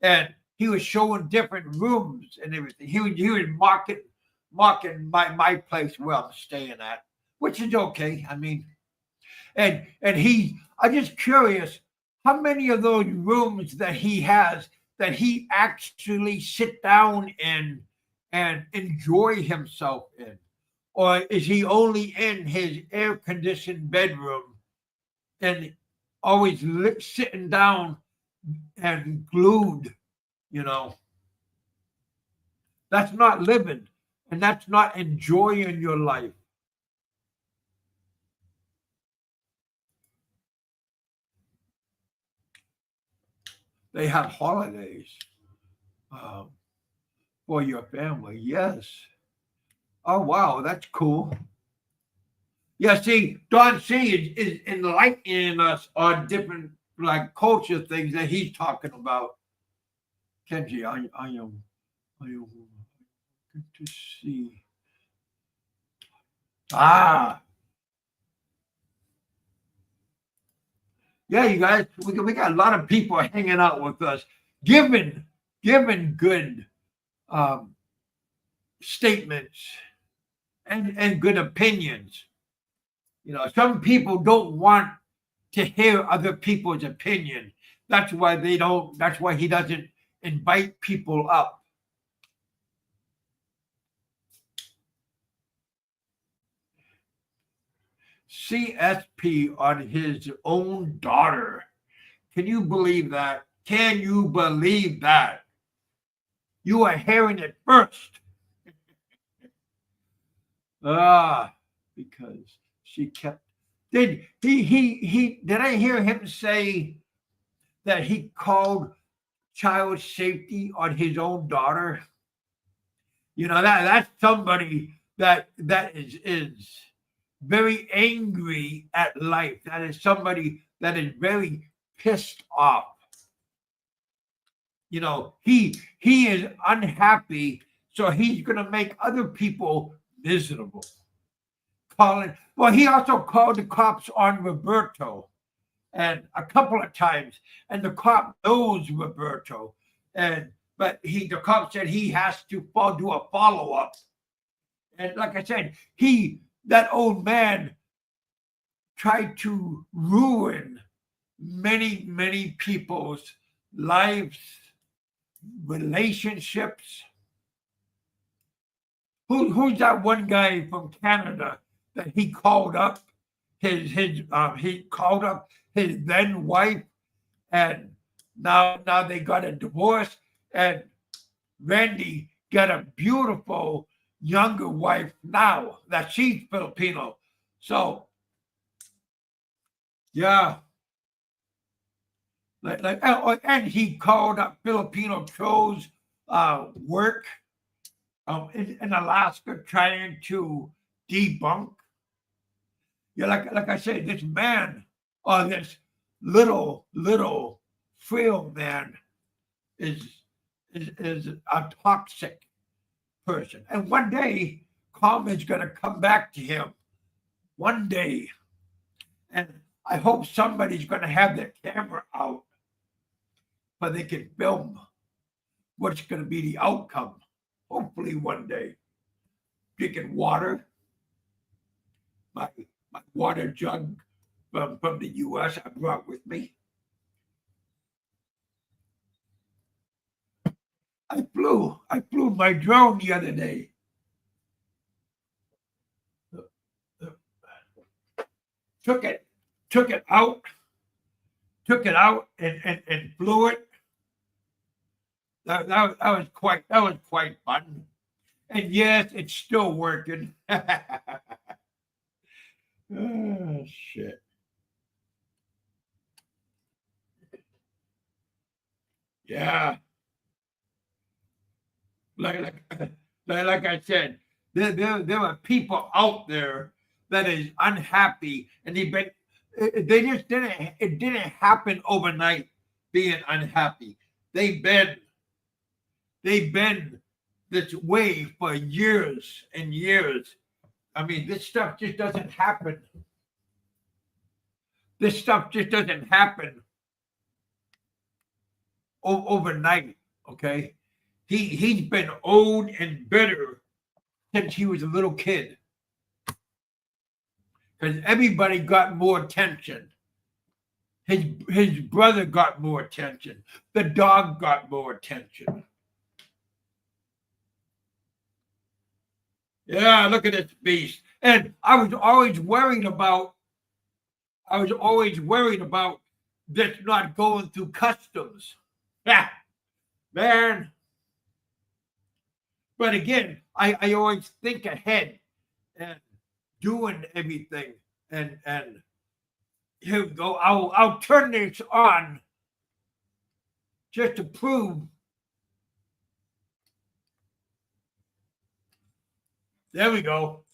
[SPEAKER 1] and he was showing different rooms and everything. He was mocking my place where I'm staying at, which is okay. I mean, and I'm just curious how many of those rooms that he has that he actually sit down in and enjoy himself in, or is he only in his air conditioned bedroom and always sitting down and glued? That's not living, and that's not enjoying your life. They have holidays um, for your family. Yes. Oh, wow, that's cool. Yeah, see, Don C is enlightening us on different, like, culture things that he's talking about. Kenji, I am good to see. Ah, yeah, you guys, we got a lot of people hanging out with us, giving good um, statements and good opinions. Some people don't want to hear other people's opinion. That's why they don't. That's why he doesn't invite people up. CSP on his own daughter. Can you believe that? Can you believe that? You are hearing it first. Because she kept. Did he did I hear him say that he called child safety on his own daughter? That's somebody that is very angry at life. That is somebody that is very pissed off. He is unhappy, so he's gonna make other people miserable. Well, he also called the cops on Roberto, and a couple of times, and the cop knows Roberto, but the cop said he has to do a follow up, and like I said, that old man tried to ruin many people's lives, relationships. Who's that one guy from Canada that he called up he called up his then wife, and now they got a divorce, and Randy got a beautiful younger wife now that she's Filipino. So yeah, and he called up Filipino Joe's work in Alaska, trying to debunk. Yeah, like I said, this man, or this little frail man, is a toxic person, and one day karma's gonna come back to him. One day, and I hope somebody's gonna have their camera out, but they can film what's gonna be the outcome. Hopefully, one day, drinking water, my water jug from the U.S. I brought with me. I flew my drone the other day. Took it out, and flew it. That was quite fun. And yes, it's still working. Oh shit. Yeah. Like I said, there are people out there that is unhappy, and they just didn't it didn't happen overnight being unhappy. They've been this way for years and years. I mean, this stuff just doesn't happen. This stuff just doesn't happen overnight. Okay, he's been old and bitter since he was a little kid, because everybody got more attention. His brother got more attention. The dog got more attention. Yeah, look at this beast. And I was always worried about this not going through customs. Yeah, man. But again, I always think ahead and doing everything. And here we go. I'll turn this on just to prove. There we go.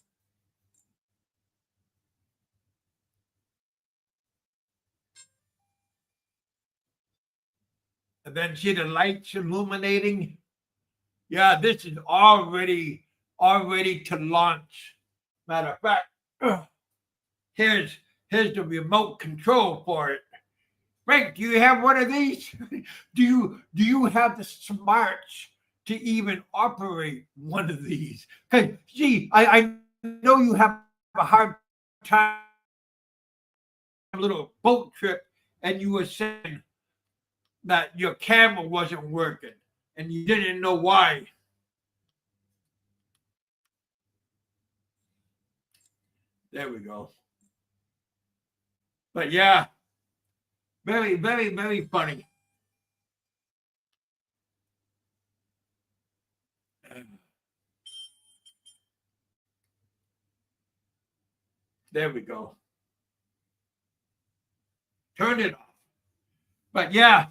[SPEAKER 1] And then see the lights illuminating. Yeah, this is already to launch. Matter of fact, here's the remote control for it. Frank, do you have one of these? do you have the smarts to even operate one of these? Because see, I know you have a hard time, a little boat trip, and you were saying that your camera wasn't working and you didn't know why. There we go. But yeah, very, very, very funny. There we go. Turn it off. But yeah,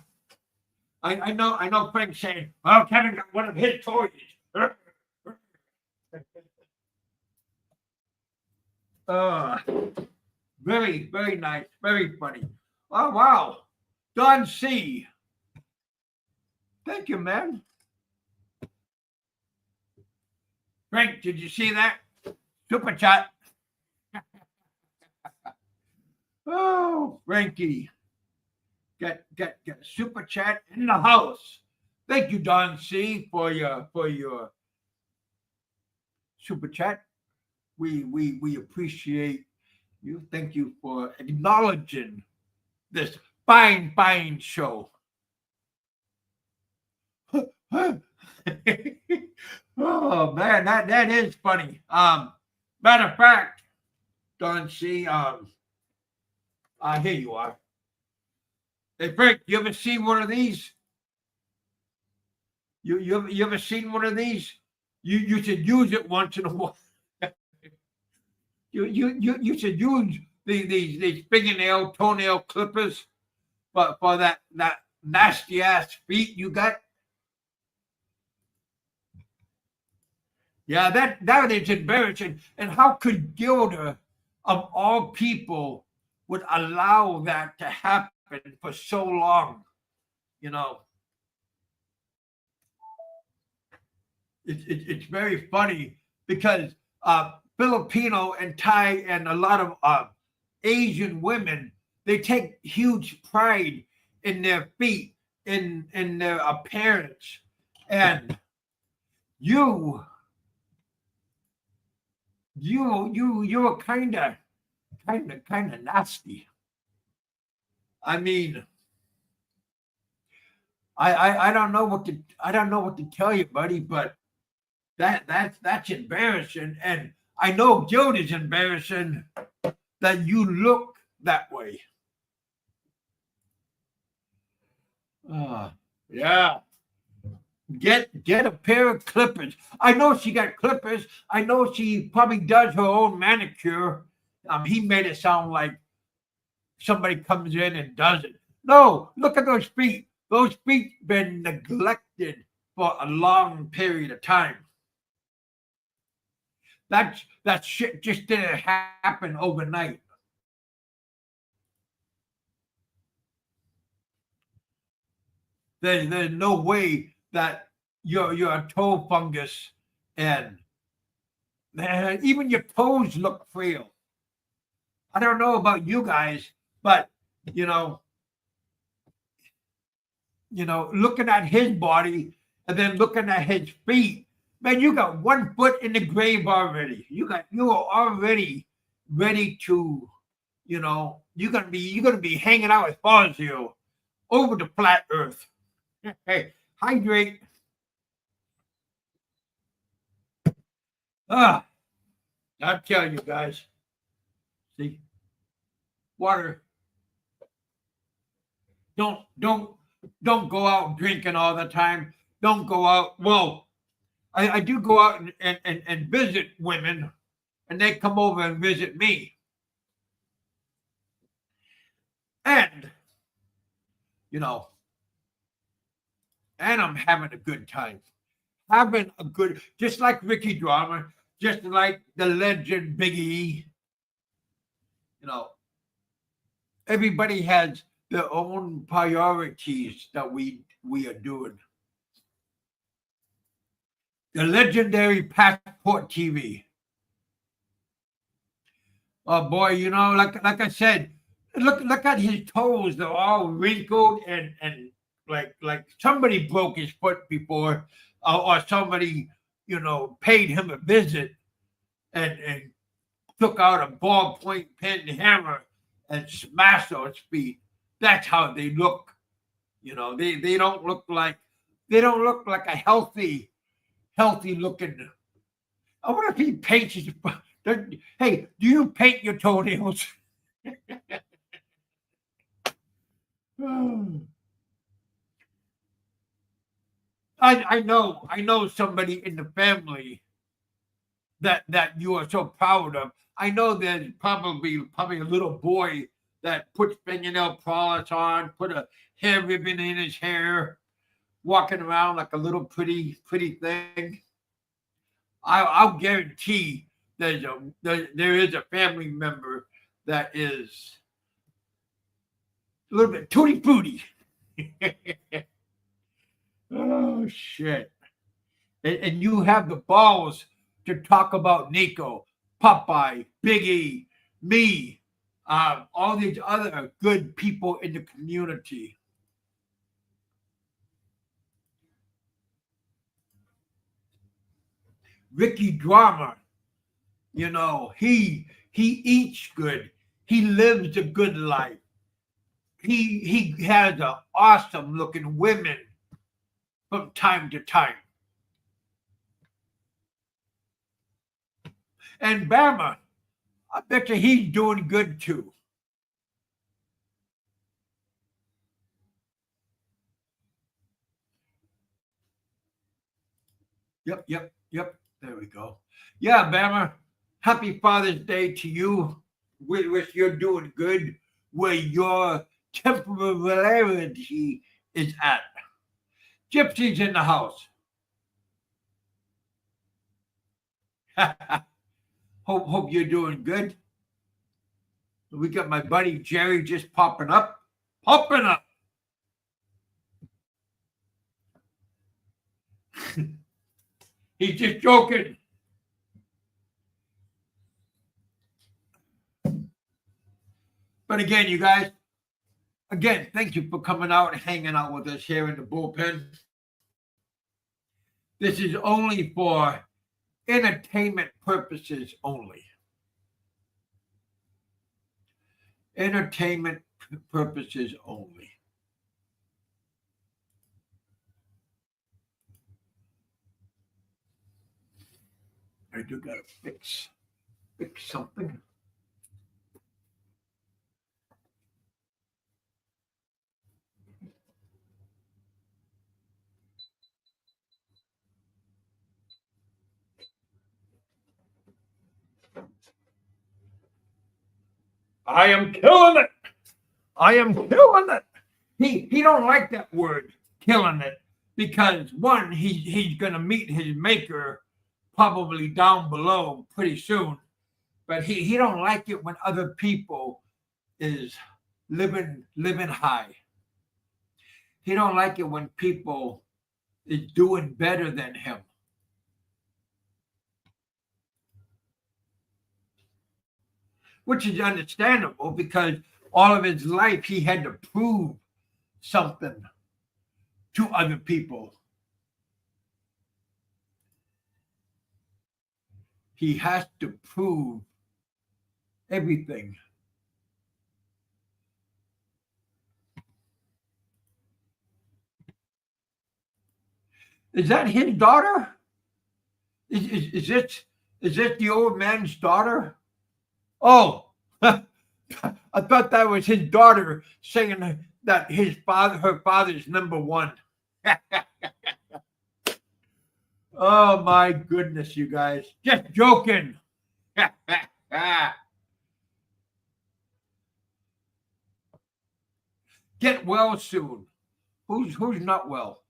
[SPEAKER 1] I know Frank's saying, well, Kevin got one of his toys. Very, very nice. Very funny. Oh, wow. Don C. Thank you, man. Frank, did you see that? Super chat. Oh, Frankie. Get a super chat in the house. Thank you, Don C, for your super chat. We appreciate you. Thank you for acknowledging this fine show. Oh man, that is funny. Matter of fact, Don C, here you are. Hey Frank, you ever seen one of these? You ever seen one of these? You should use it once in a while. you should use these fingernail toenail clippers for that nasty ass feet you got. Yeah, that is embarrassing. And how could Gilda, of all people, would allow that to happen for so long? You know, it's very funny because Filipino and Thai and a lot of Asian women, they take huge pride in their feet, in their appearance, and you you're kind of nasty. I mean, I don't know what to tell you, buddy, but that's embarrassing, and I know guilt is embarrassing that you look that way. Uh, yeah. Get a pair of clippers. I know she got clippers. I know she probably does her own manicure. He made it sound like somebody comes in and does it. No, look at those feet. Those feet been neglected for a long period of time. That shit just didn't happen overnight. There's no way that you're a toe fungus and man, even your toes look frail. I don't know about you guys, but you know, looking at his body and then looking at his feet, man, you got 1 foot in the grave already. You are already ready to, you're gonna be hanging out with Fazio over the flat earth. Hey, hydrate. Ah, I'm telling you guys. See, water. Don't go out drinking all the time. Don't go out. Well, I do go out and visit women, and they come over and visit me. And, you know, and I'm having a good time. Having a good, just like Ricky Drama, just like the legend Big E. You know, everybody has their own priorities that we are doing. The legendary Passport TV. Oh boy, like I said, look at his toes. They're all wrinkled and like somebody broke his foot before, or somebody paid him a visit and took out a ballpoint pen hammer and smashed those feet. That's how they look. They don't look like a healthy looking. I wonder if he paints his. Hey, do you paint your toenails? I know somebody in the family that you are so proud of. I know there's probably a little boy that puts fingernail polish on, put a hair ribbon in his hair, walking around like a little pretty thing. I'll guarantee there is a family member that is a little bit tutti frutti. Oh shit! And you have the balls to talk about Nico, Popeye, Biggie, me, all these other good people in the community. Ricky Drama, he eats good. He lives a good life. He has an awesome looking women from time to time. And Bama, I bet you he's doing good too. Yep. There we go. Yeah, Bama. Happy Father's Day to you. Wish you're doing good where your temporality is at. Gypsy's in the house. Hope you're doing good. We got my buddy Jerry just popping up. He's just joking. But again, you guys, thank you for coming out and hanging out with us here in the bullpen. This is only for entertainment purposes only. Entertainment purposes only. I do gotta fix something. I am killing it. He don't like that word, killing it, because one, he's gonna meet his maker probably down below pretty soon, but he don't like it when other people is living high. He don't like it when people is doing better than him. Which is understandable, because all of his life he had to prove something to other people. He has to prove everything. Is that his daughter? Is this the old man's daughter? Oh, I thought that was his daughter saying that her father's number one. Oh my goodness, you guys. Just joking. Get well soon. Who's not well?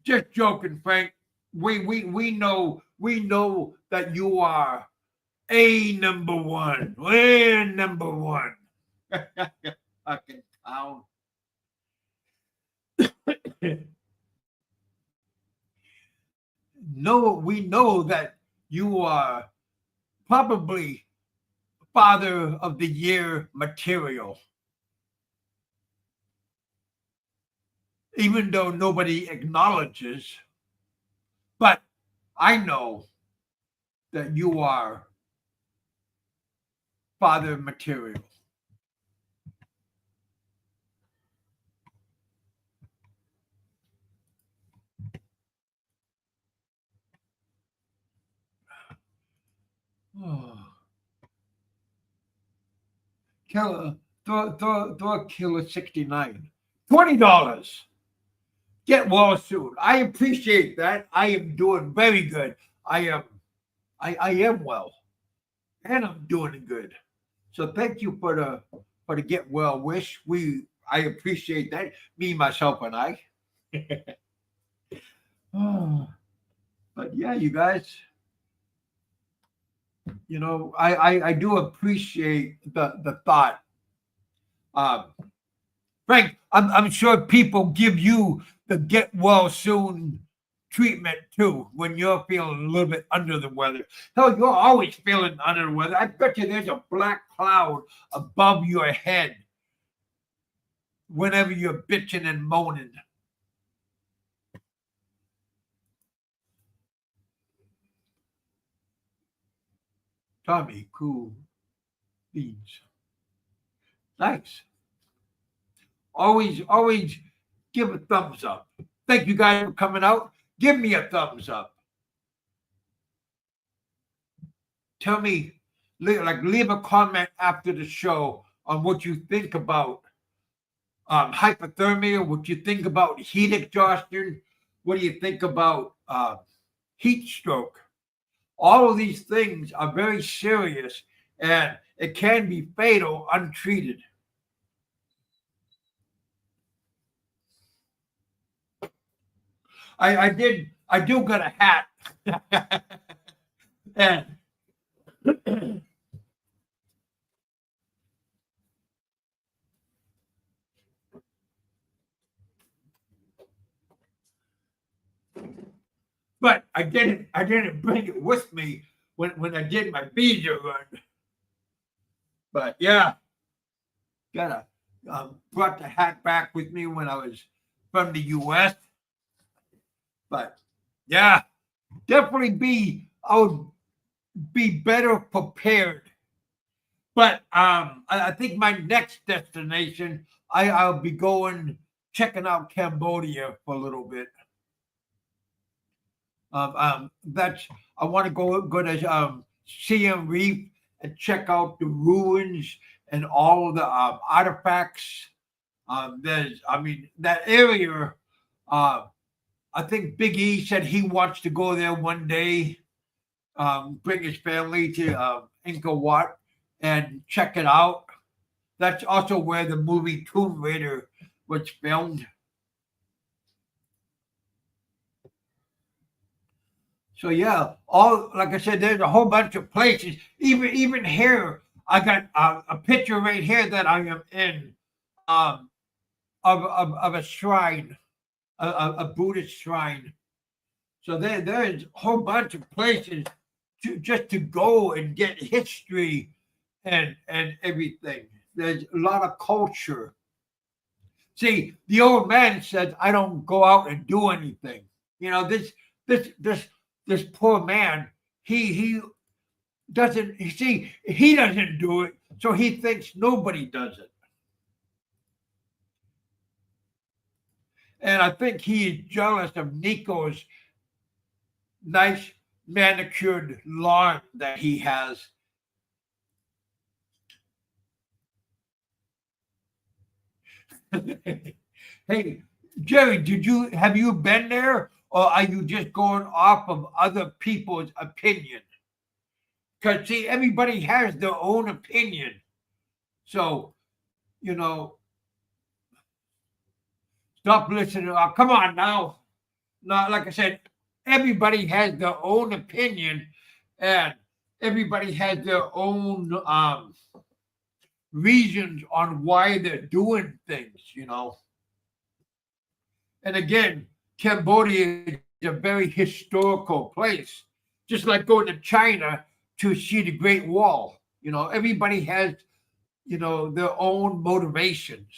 [SPEAKER 1] Just joking, Frank. We know that you are a number one. We're number one. Fucking town. No, we know that you are probably Father of the Year material. Even though nobody acknowledges, but I know that you are Father material. Oh. Killer, throw a killer 69. $20. Get well soon. I appreciate that. I am doing very good. I am well, and I'm doing good. So thank you for the get well wish. I appreciate that. Me, myself, and I. Oh, but yeah, you guys. You know, I do appreciate the thought. Frank, I'm sure people give you the get well soon treatment too when you're feeling a little bit under the weather. Hell, you're always feeling under the weather. I bet you there's a black cloud above your head whenever you're bitching and moaning. Tommy, cool beans. Thanks. Always give a thumbs up. Thank you guys for coming out. Give me a thumbs up. Tell me, leave a comment after the show on what you think about hypothermia, what you think about heat exhaustion, what do you think about heat stroke. All of these things are very serious, and it can be fatal untreated. I I do got a hat. And but I didn't bring it with me when I did my visa run. But yeah, gotta brought the hat back with me when I was from the U.S. But yeah, definitely I would be better prepared. But I think my next destination, I'll be going checking out Cambodia for a little bit. That's I want to go to Siem Reap and check out the ruins and all of the artifacts. I mean, that area. Uh, I think Big E said he wants to go there one day, bring his family to Angkor Wat and check it out. That's also where the movie Tomb Raider was filmed. So yeah, all like I said, there's a whole bunch of places. Even here, I got a picture right here that I am in um, of a shrine, a Buddhist shrine. So there's a whole bunch of places just to go and get history and everything. There's a lot of culture. See, the old man says, "I don't go out and do anything." You know, this this this poor man, he doesn't see he doesn't do it, so he thinks nobody does it. And I think he is jealous of Nico's nice manicured lawn that he has. Hey, Jerry, have you been there, or are you just going off of other people's opinion? Because see, everybody has their own opinion. So, you know, stop listening. Come on now. Not like I said, everybody has their own opinion, and everybody has their own reasons on why they're doing things. And again, Cambodia is a very historical place, just like going to China to see the Great Wall. Everybody has, their own motivations.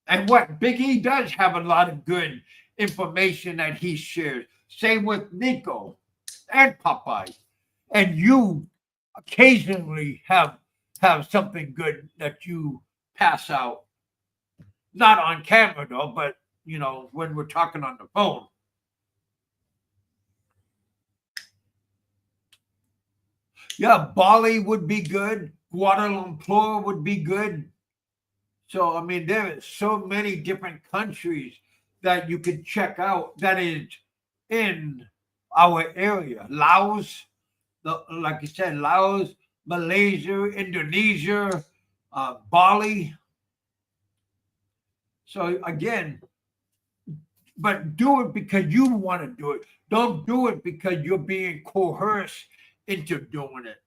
[SPEAKER 1] And what Biggie does have a lot of good information that he shares. Same with Nico and Popeye. And you occasionally have something good that you pass out. Not on camera though, but when we're talking on the phone. Yeah, Bali would be good. Kuala Lumpur would be good. So I mean, there are so many different countries that you could check out that is in our area. Laos, like you said, Laos, Malaysia, Indonesia, Bali. So again, but do it because you want to do it. Don't do it because you're being coerced into doing it.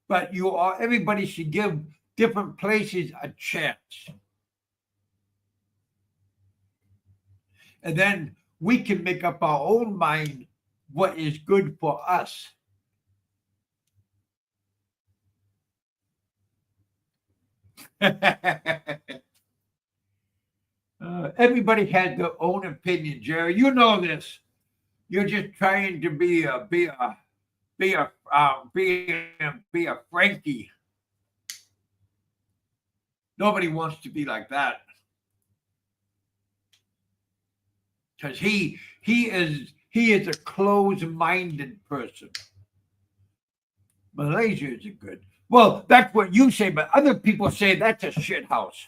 [SPEAKER 1] But everybody should give different places a chance. And then we can make up our own mind what is good for us. Everybody has their own opinion, Jerry. You know this. You're just trying to be a Frankie. Nobody wants to be like that. Because he is a closed-minded person. Malaysia is a good. Well, that's what you say, but other people say that's a shit house.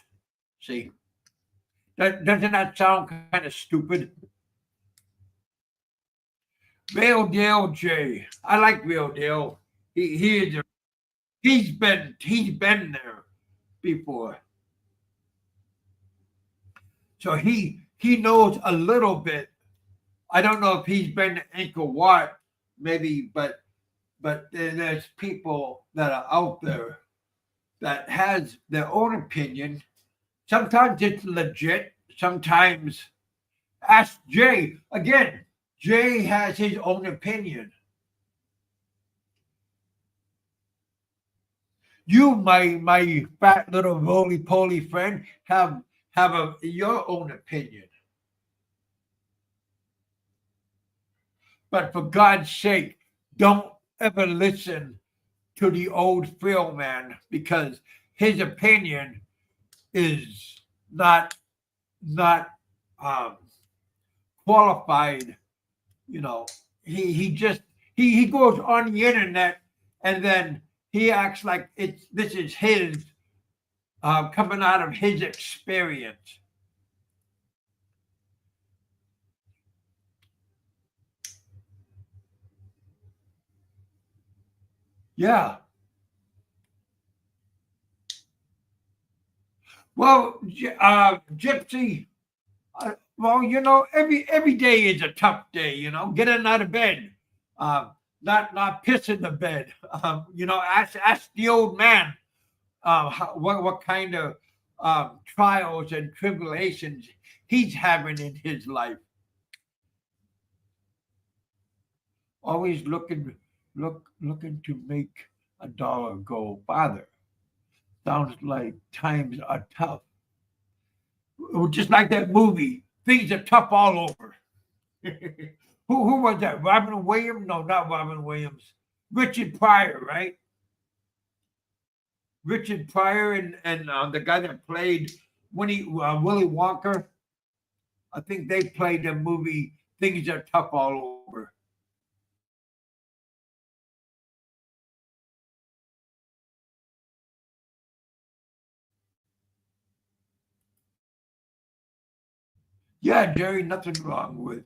[SPEAKER 1] See, doesn't that sound kind of stupid? Real Dale J. I like Real Dale. He's been there before. So he knows a little bit. I don't know if he's been to Angkor Wat, maybe, but there's people that are out there that has their own opinion. Sometimes it's legit. Sometimes ask Jay again. Jay has his own opinion. You, my fat little roly poly friend, have your own opinion. But for God's sake, don't ever listen to the old Phil man, because his opinion is not um, qualified. You know, he just he goes on the internet, and then he acts like this is his coming out of his experience. Yeah. Well, Gypsy. Well, every day is a tough day. Getting out of bed, not pissing the bed. Ask the old man what kind of trials and tribulations he's having in his life. Always looking to make a dollar go farther. Sounds like times are tough. Just like that movie, things are tough all over. Who was that? Robin Williams? No, not Robin Williams. Richard Pryor, right? Richard Pryor and the guy that played Willy Wonka. I think they played the movie Things Are Tough All Over. Yeah, Jerry, nothing wrong with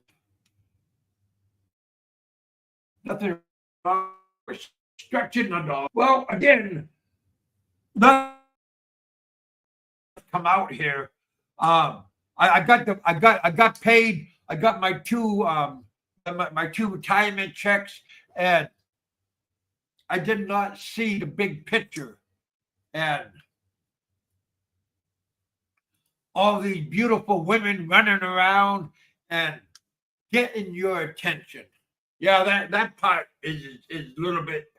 [SPEAKER 1] stretching a dollar. Well, again, not come out here. I got paid. I got my two retirement checks, and I did not see the big picture. And all these beautiful women running around and getting your attention. Yeah, that part is a little bit.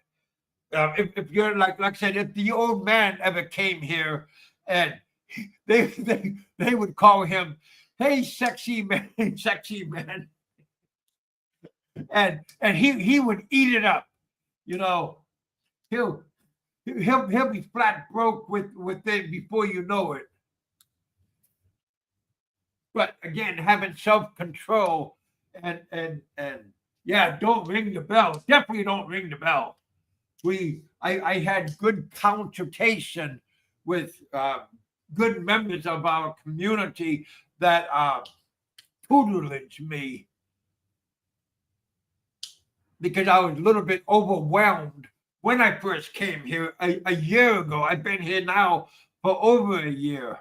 [SPEAKER 1] If you're like I said, if the old man ever came here, and they would call him, "Hey, sexy man, sexy man," and he would eat it up. He'll he'll be flat broke with it before you know it. But again, having self control and yeah, don't ring the bell. Definitely don't ring the bell. I had good consultation with good members of our community that tutelage me, because I was a little bit overwhelmed when I first came here a year ago. I've been here now for over a year.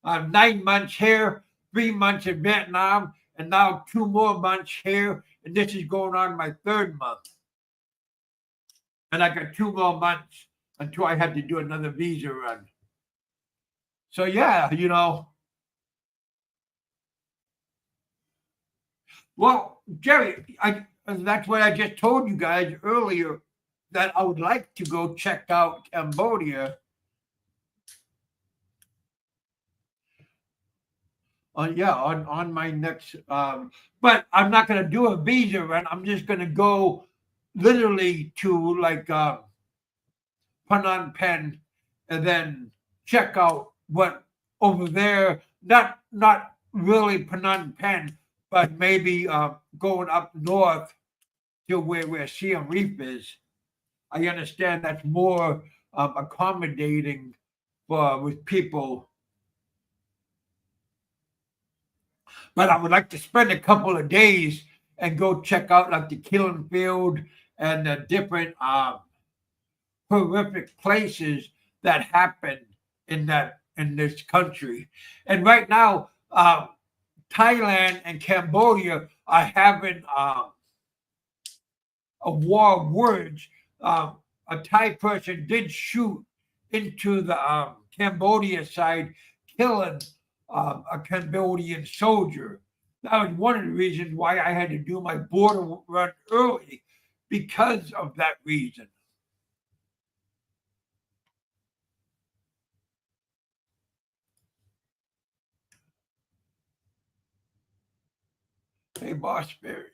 [SPEAKER 1] 9 months here, 3 months in Vietnam, and now 2 more months here, and this is going on my 3rd month. And I got 2 more months until I had to do another visa run. So yeah, Well, Jerry, that's what I just told you guys earlier, that I would like to go check out Cambodia. On my next, but I'm not going to do a visa run. I'm just going to go literally to like Phnom Penh, and then check out what over there. Not really Phnom Penh, but maybe going up north to where Siem Reap is. I understand that's more accommodating with people. But I would like to spend a couple of days and go check out like the killing field and the different horrific places that happen in this country. And right now, Thailand and Cambodia are having a war of words. A Thai person did shoot into the Cambodia side, killing a Cambodian soldier. That was one of the reasons why I had to do my border run early, because of that reason. Hey, Bossberry.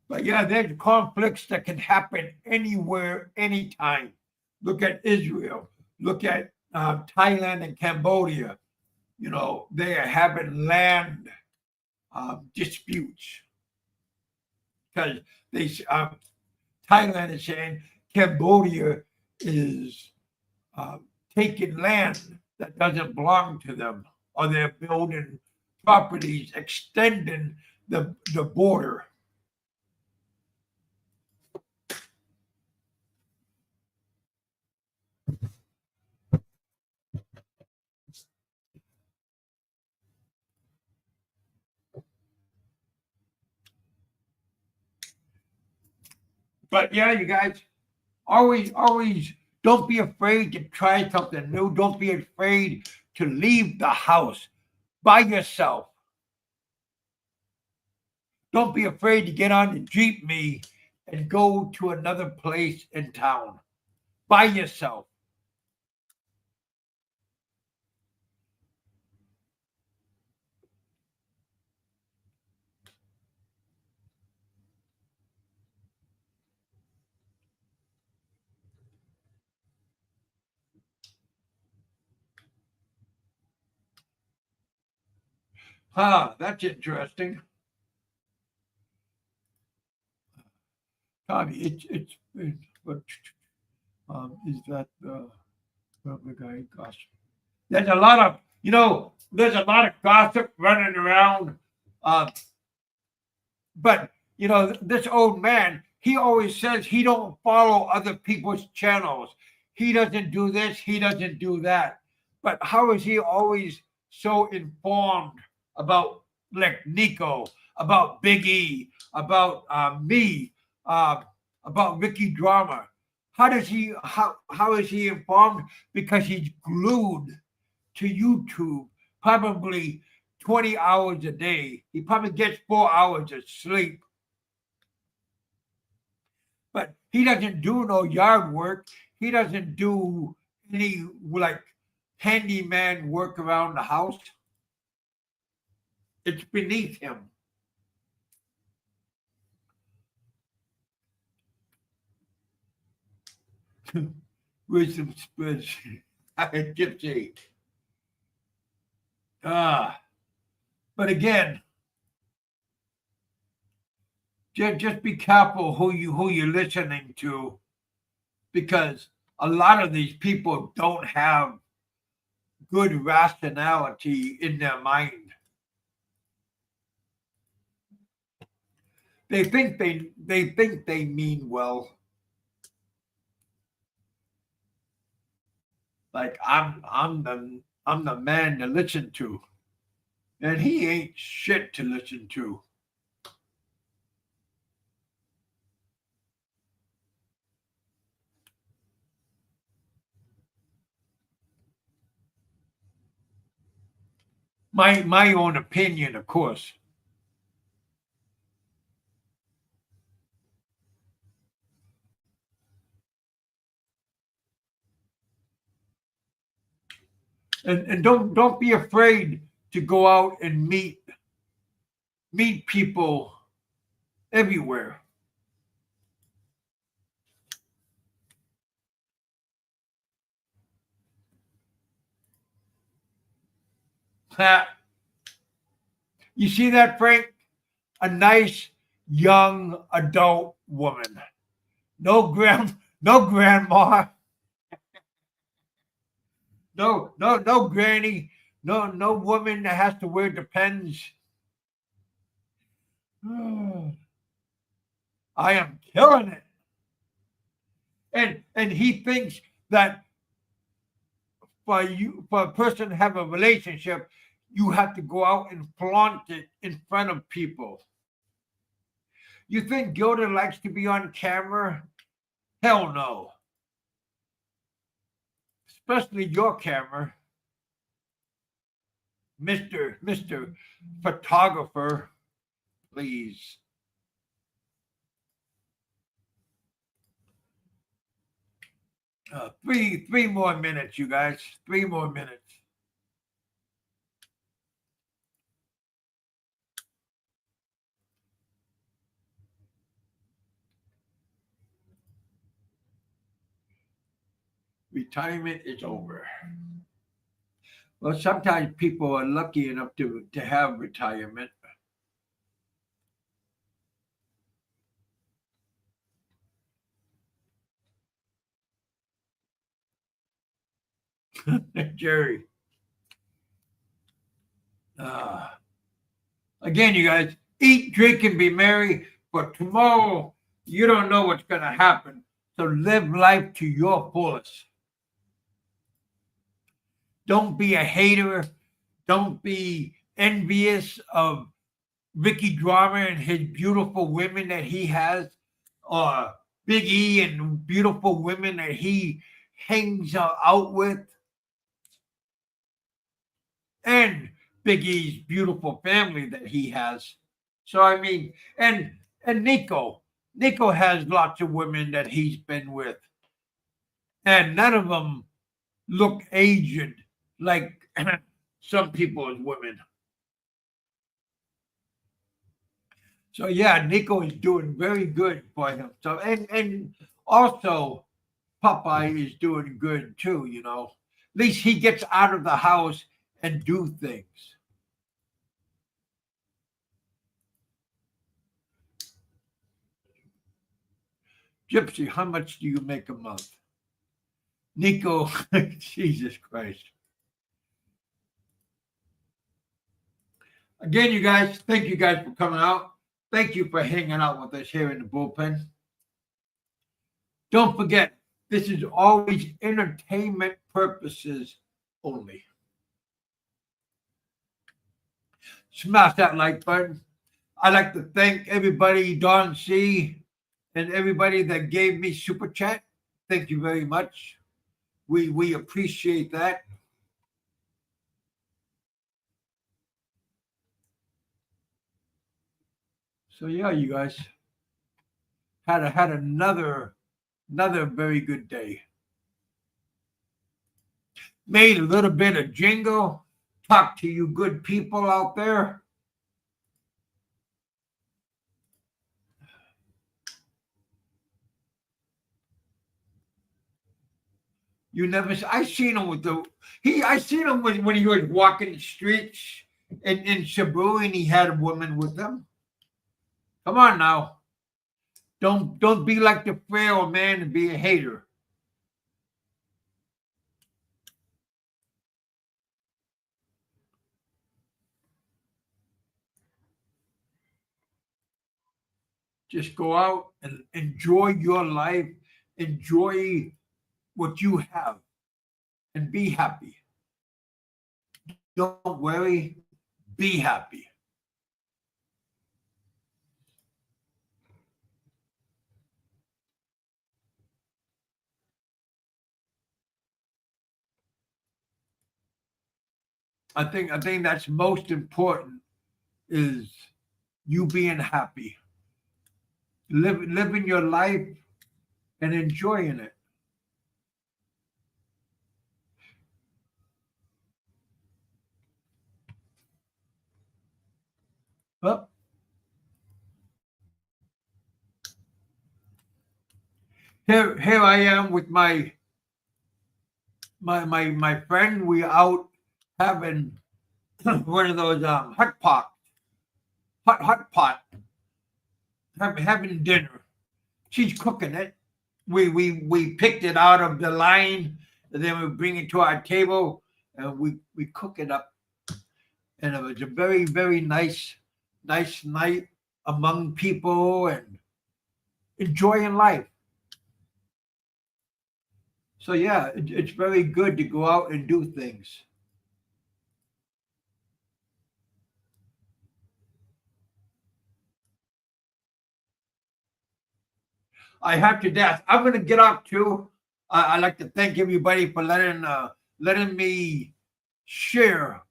[SPEAKER 1] But yeah, there's conflicts that can happen anywhere, anytime. Look at Israel. Look at Thailand and Cambodia. You know, they are having land disputes because they Thailand is saying Cambodia is taking land that doesn't belong to them, or they're building properties extending the border. But yeah, you guys, always don't be afraid to try something new. Don't be afraid to leave the house by yourself. Don't be afraid to get on the Jeep me and go to another place in town by yourself. Huh, that's interesting. Tommy, it's but is that the guy? Gosh, there's a lot of there's a lot of gossip running around. Uh, but this old man, he always says he don't follow other people's channels. He doesn't do this. He doesn't do that. But how is he always so informed about like Nico, about Big E, about me, uh, about Ricky Drama? How is he informed? Because he's glued to YouTube probably 20 hours a day. He probably gets 4 hours of sleep. But he doesn't do no yard work. He doesn't do any like handyman work around the house. It's beneath him. Wisdom spreads. Gypsy. But again, just be careful who you're listening to, because a lot of these people don't have good rationality in their mind. They think they mean well. Like I'm the man to listen to, and he ain't shit to listen to. My own opinion, of course. And don't be afraid to go out and meet people everywhere. You see that, Frank? A nice young adult woman. No grandma, no granny, no woman that has to wear depends. I am killing it. And he thinks that for a person to have a relationship, you have to go out and flaunt it in front of people. You think Gilda likes to be on camera? Hell no. Especially your camera, Mr. Photographer, please. Three more minutes, you guys. 3 more minutes. Retirement is over. Well, sometimes people are lucky enough to have retirement. Jerry. Uh, Again, you guys, eat, drink, and be merry. But tomorrow, you don't know what's going to happen. So live life to your fullest. Don't be a hater. Don't be envious of Ricky Drama and his beautiful women that he has, or Big E and beautiful women that he hangs out with, and Big E's beautiful family that he has. So I mean, and Nico has lots of women that he's been with, and none of them look aged like some people's women. So yeah, Nico is doing very good for him. So and also Popeye is doing good too. You know, at least he gets out of the house and do things. Gypsy, how much do you make a month? Nico, Jesus Christ. Again, you guys, thank you guys for coming out. Thank you for hanging out with us here in the bullpen. Don't forget, this is always entertainment purposes only. Smash that like button. I'd like to thank everybody, Don C, and everybody that gave me super chat. Thank you very much. We appreciate that. So yeah, you guys had another very good day. Made a little bit of jingle. Talk to you good people out there. You never. I seen him with I seen him when he was walking the streets in Cebu, and he had a woman with him. Come on now. Don't be like the frail man and be a hater. Just go out and enjoy your life. Enjoy what you have and be happy. Don't worry. Be happy. I think that's most important is you being happy. Living your life and enjoying it. Well, here I am with my friend. We out having one of those hot pot, having dinner. She's cooking it. We picked it out of the line, and then we bring it to our table, and we cook it up. And it was a very nice night among people and enjoying life. So yeah, it's very good to go out and do things. I have to death. I'm gonna get off too. I'd like to thank everybody for letting me share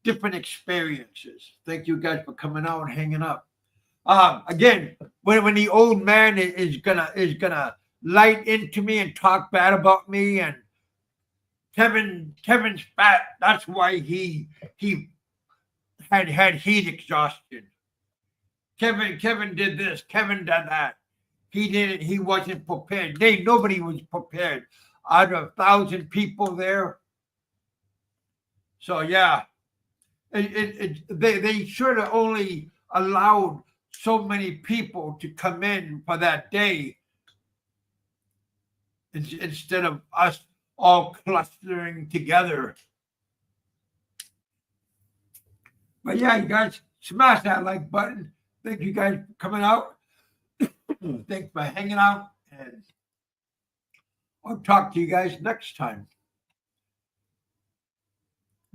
[SPEAKER 1] different experiences. Thank you guys for coming out and hanging up. Again, when the old man is gonna light into me and talk bad about me, and Kevin's fat. That's why he had heat exhaustion. Kevin did this. Kevin did that. He didn't. He wasn't prepared. Nobody was prepared. Out of 1,000 people there. So yeah, they should have only allowed so many people to come in for that day instead of us all clustering together. But yeah, you guys smash that like button. Thank you guys for coming out. Thanks for hanging out, and I'll talk to you guys next time.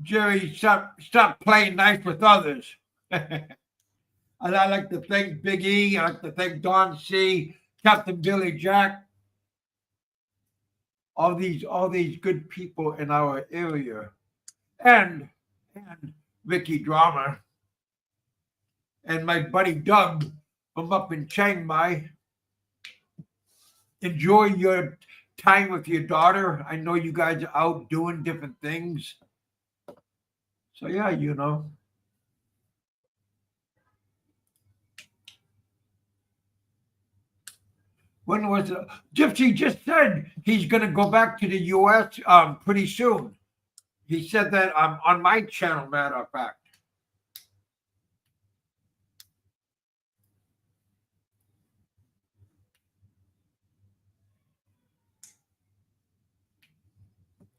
[SPEAKER 1] Jerry, stop playing nice with others. And I like to thank Big E. I like to thank Don C, Captain Billy Jack, all these good people in our area, and Vicky Drama, and my buddy Doug from up in Chiang Mai. Enjoy your time with your daughter. I know you guys are out doing different things. So yeah, When was it? Gypsy just said he's going to go back to the U.S. Pretty soon. He said that on my channel, matter of fact.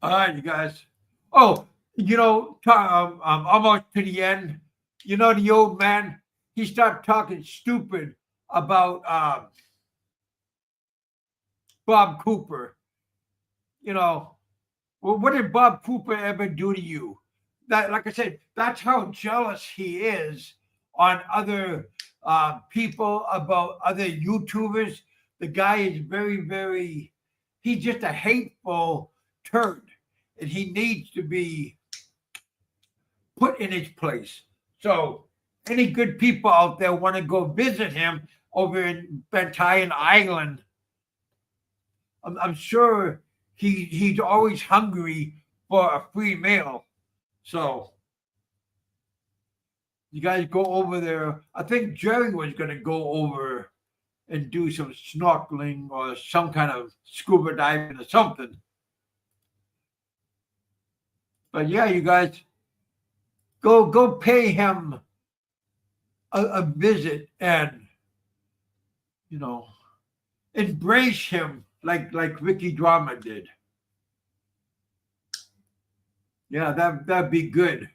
[SPEAKER 1] All right, you guys. Oh, almost to the end. The old man, he started talking stupid about Bob Cooper. Well, what did Bob Cooper ever do to you? That, like I said, that's how jealous he is on other people, about other YouTubers. The guy is very, very, he's just a hateful turd, and he needs to be put in his place. So, any good people out there want to go visit him over in Bantayan Island, I'm sure he's always hungry for a free meal. So you guys go over there. I think Jerry was going to go over and do some snorkeling or some kind of scuba diving or something. But yeah, you guys go pay him a visit, and embrace him like Ricky Drama did. Yeah, that'd be good.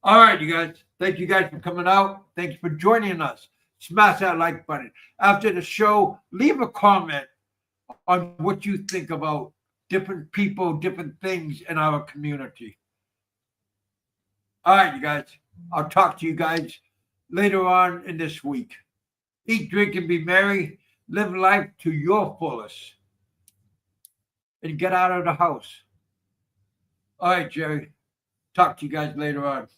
[SPEAKER 1] All right, you guys. Thank you guys for coming out. Thanks for joining us. Smash that like button. After the show, leave a comment on what you think about different people, different things in our community. All right, you guys. I'll talk to you guys later on in this week. Eat, drink, and be merry. Live life to your fullest. And get out of the house. All right, Jerry. Talk to you guys later on.